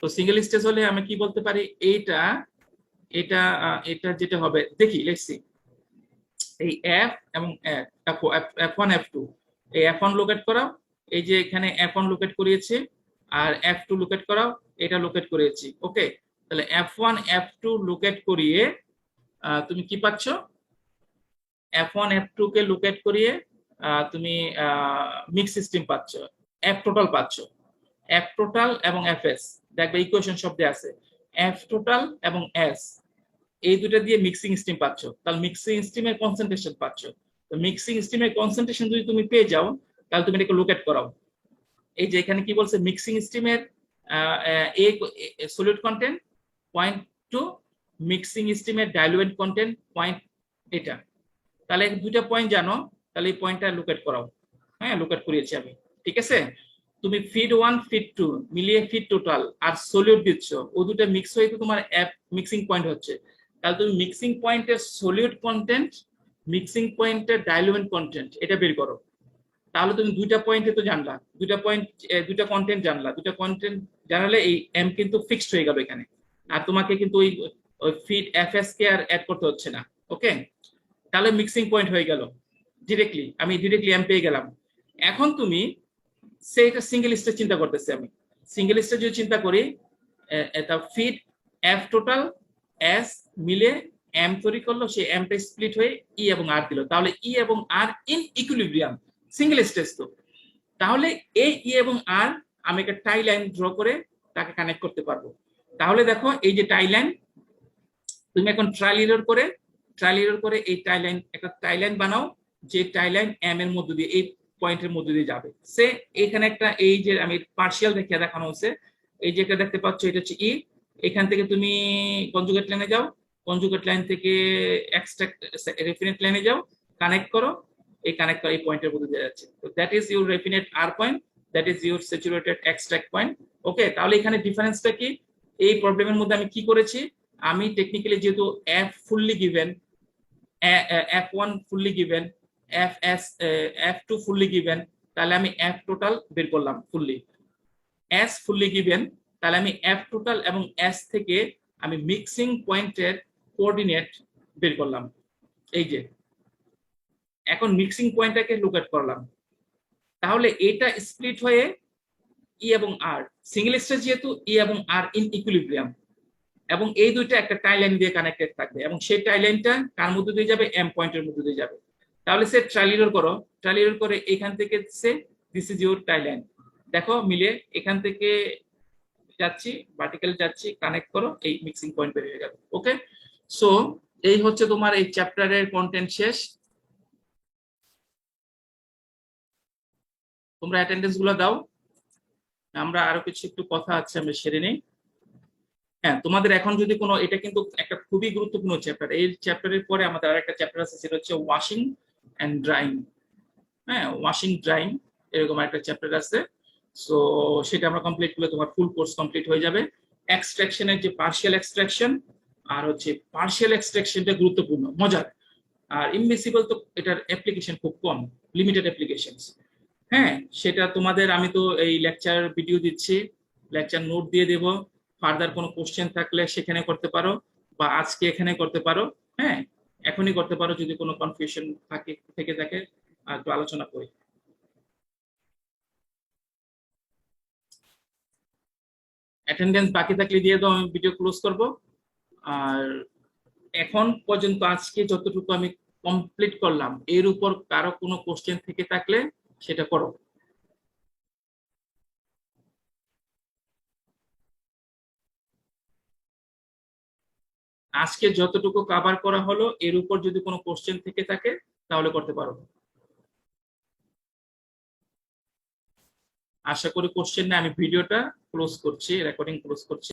S1: তো সিঙ্গেল স্টেজ হলে আমি কি বলতে পারি, এইটা এটা এটা যেটা হবে দেখি লেটস এই F এবং F1 F2, এই F1 লোকেট করাও, এই যে এখানে F1 লোকেট করিয়েছে, আর F2 লোকেট করাও, এটা লোকেট করিয়েছি। ওকে, তাহলে F1 F2 লোকেট করিয়ে তুমি কি পাচ্ছ, F1 F2 কে লোকেট করিয়ে তুমি মিক্স সিস্টেম পাচ্ছ, F টোটাল পাচ্ছ। F টোটাল এবং FS দেখবে ইকুয়েশন শব্দে আছে, F টোটাল এবং S এই দুটো দিয়ে মিক্সিং স্টিম পাচ্ছ, তাহলে মিক্সিং স্টিমের কনসেন্ট্রেশন পাচ্ছ। তো মিক্সিং স্টিমের কনসেন্ট্রেশন যদি তুমি পেয়ে যাও তাহলে তুমি এটাকে লোকেট করাও। এই যে এখানে কি বলছে, মিক্সিং স্টিমের সলিড কন্টেন্ট 0.2, মিক্সিং স্টিমের ডাইলুয়েন্ট কন্টেন্ট 0. এটা তাহলে দুইটা পয়েন্ট জানো, তাহলে এই পয়েন্টটা লোকেট করাও। হ্যাঁ, লোকেট করিয়েছি আমি, ঠিক আছে। তুমি ফিড 1 ফিড 2 মিলিয়ে ফিড টোটাল আর সলিড দিচ্ছ, ও দুটো মিক্স হয়ে তো তোমার মিক্সিং পয়েন্ট হচ্ছে। তাহলে তুমি মিক্সিং পয়েন্টের সলিড কন্টেন্ট, মিক্সিং পয়েন্টের ডাইলুয়েন্ট কন্টেন্ট এটা বের করো। তাহলে তুমি দুইটা পয়েন্টে তো জানলা, দুইটা কন্টেন্ট জানলা, দুইটা কন্টেন্ট জানালে এই M কিন্তু ফিক্সড হয়ে গেল এখানে, আর তোমাকে কিন্তু ওই ফিড FS কে আর অ্যাড করতে হচ্ছে না। ওকে, তাহলে মিক্সিং পয়েন্ট হয়ে গেল, আমি ডিরেক্টলি M পেয়ে গেলাম। এখন তুমি সেটা সিঙ্গেল স্টেজ চিন্তা করতেছি, আমি সিঙ্গেল স্টেজ যদি চিন্তা করি, এটা ফিড F টোটাল S মিলে M তৈরি করলো, সেই Mটা স্প্লিট হয়ে E এবং R দিল, তাহলে E এবং R in equilibrium, single stage তো। তাহলে এই E এবং R আমি একটা টাই লাইন ড্র করে তাকে কানেক্ট করতে পারবো। তাহলে দেখো এই যে টাই লাইন, তুমি এখন ট্রায়াল এরর করে এই টাই লাইন বানাও, যে টাই লাইন M এর মধ্য দিয়ে এই পয়েন্টের মধ্য দিয়ে যাবে। সে এখানে একটা এই যে আমি পার্শিয়াল দেখিয়ে দেখানো হচ্ছে, এই যে একটা দেখতে পাচ্ছ এটা হচ্ছে E, এখান থেকে তুমি কনজুগেট লাইনে যাও, কনজুগেট লাইন থেকে এক্সট্রাক্ট রেফিনেট লাইনে যাও, কানেক্ট করো, এই কানেক্ট করা এই পয়েন্টের মধ্যে দিয়ে যাচ্ছে। তো that is your raffinate R point, that is your saturated extract point. Okay, তাহলে এখানে ডিফারেন্সটা কি, এই প্রবলেমের মধ্যে আমি কি করেছি, আমি টেকনিক্যালি যেহেতু F fully given, F1 fully given, F2 fully given, তাহলে আমি F টোটাল বের করলাম ফুললি। S ফুললি গিভেন, তাহলে আমি F টোটাল এবং S থেকে আমি মিক্সিং পয়েন্টের কোঅর্ডিনেট বের করলাম। এই যে এখন মিক্সিং পয়েন্টটাকে লোকেট করলাম, তাহলে এটা স্প্লিট হয়ে E এবং R, সিঙ্গেল স্টেজ যেহেতু E এবং R ইন ইকুইলিব্রিয়াম, এবং এই দুইটা একটা টাই লাইন দিয়ে কানেক্টেড থাকবে, এবং সেই টাই লাইনটা কার মধ্যে দিয়ে যাবে, M পয়েন্টের মধ্যে দিয়ে যাবে। তাহলে সে ট্রায়াল করে এখান থেকে say this is your tie line, দেখো মিলে এখান থেকে যাচ্ছি, ভার্টিক্যাল যাচ্ছি, কানেক্ট করো, এই মিক্সিং পয়েন্ট বের হয়ে গেল। ওকে, সো এই হচ্ছে তোমার এই চ্যাপ্টারের কন্টেন্ট শেষ। তোমরা অ্যাটেন্ডেন্স গুলো দাও, আমরা আরো কিছু একটু কথা আছে আমরা সেরে নেই। হ্যাঁ, তোমাদের এখন যদি কোনো, এটা কিন্তু একটা খুবই গুরুত্বপূর্ণ চ্যাপ্টার, এই চ্যাপ্টারের পরে আমাদের আরেকটা চ্যাপ্টার আছে, সেটা হচ্ছে ওয়াশিং এন্ড ড্রাইং। হ্যাঁ, ওয়াশিং ড্রাইং এরকম একটা চ্যাপ্টার আছে, সো সেটা আমরা কমপ্লিট করলে তোমার ফুল কোর্স কমপ্লিট হয়ে যাবে। এক্সট্রাকশনের যে পার্শিয়াল এক্সট্রাকশন আর হচ্ছে পার্শিয়াল এক্সট্রাকশনটা গুরুত্বপূর্ণ, মজার। আর ইনভিসিবল তো এটার অ্যাপ্লিকেশন খুব কম, লিমিটেড অ্যাপ্লিকেশনস। হ্যাঁ, সেটা তোমাদের আমি তো এই লেকচার ভিডিও দিচ্ছি, লেকচার নোট দিয়ে দেব, ফার্দার কোনো কোশ্চেন থাকলে সেখানে করতে পারো, বা আজকে এখানে করতে পারো। হ্যাঁ, এখনই করতে পারো, যদি কোনো কনফিউশন থেকে থাকে একটু আলোচনা করি। অ্যাটেন্ডেন্স বাকি থাকলে দিয়ে দাও, আমি ভিডিও ক্লোজ করব। আর এখন পর্যন্ত আজকে যতটুকু আমি কমপ্লিট করলাম, এর উপর কারো কোনো কোশ্চেন থেকে থাকলে সেটা করো। আজকে যতটুকু কভার করা হলো এর উপর যদি কোনো কোশ্চেন থেকে থাকে তাহলে করতে পারো। আশা করি কোশ্চেন নেই, আমি ভিডিওটা ক্লোজ করছি, রেকর্ডিং ক্লোজ করছি।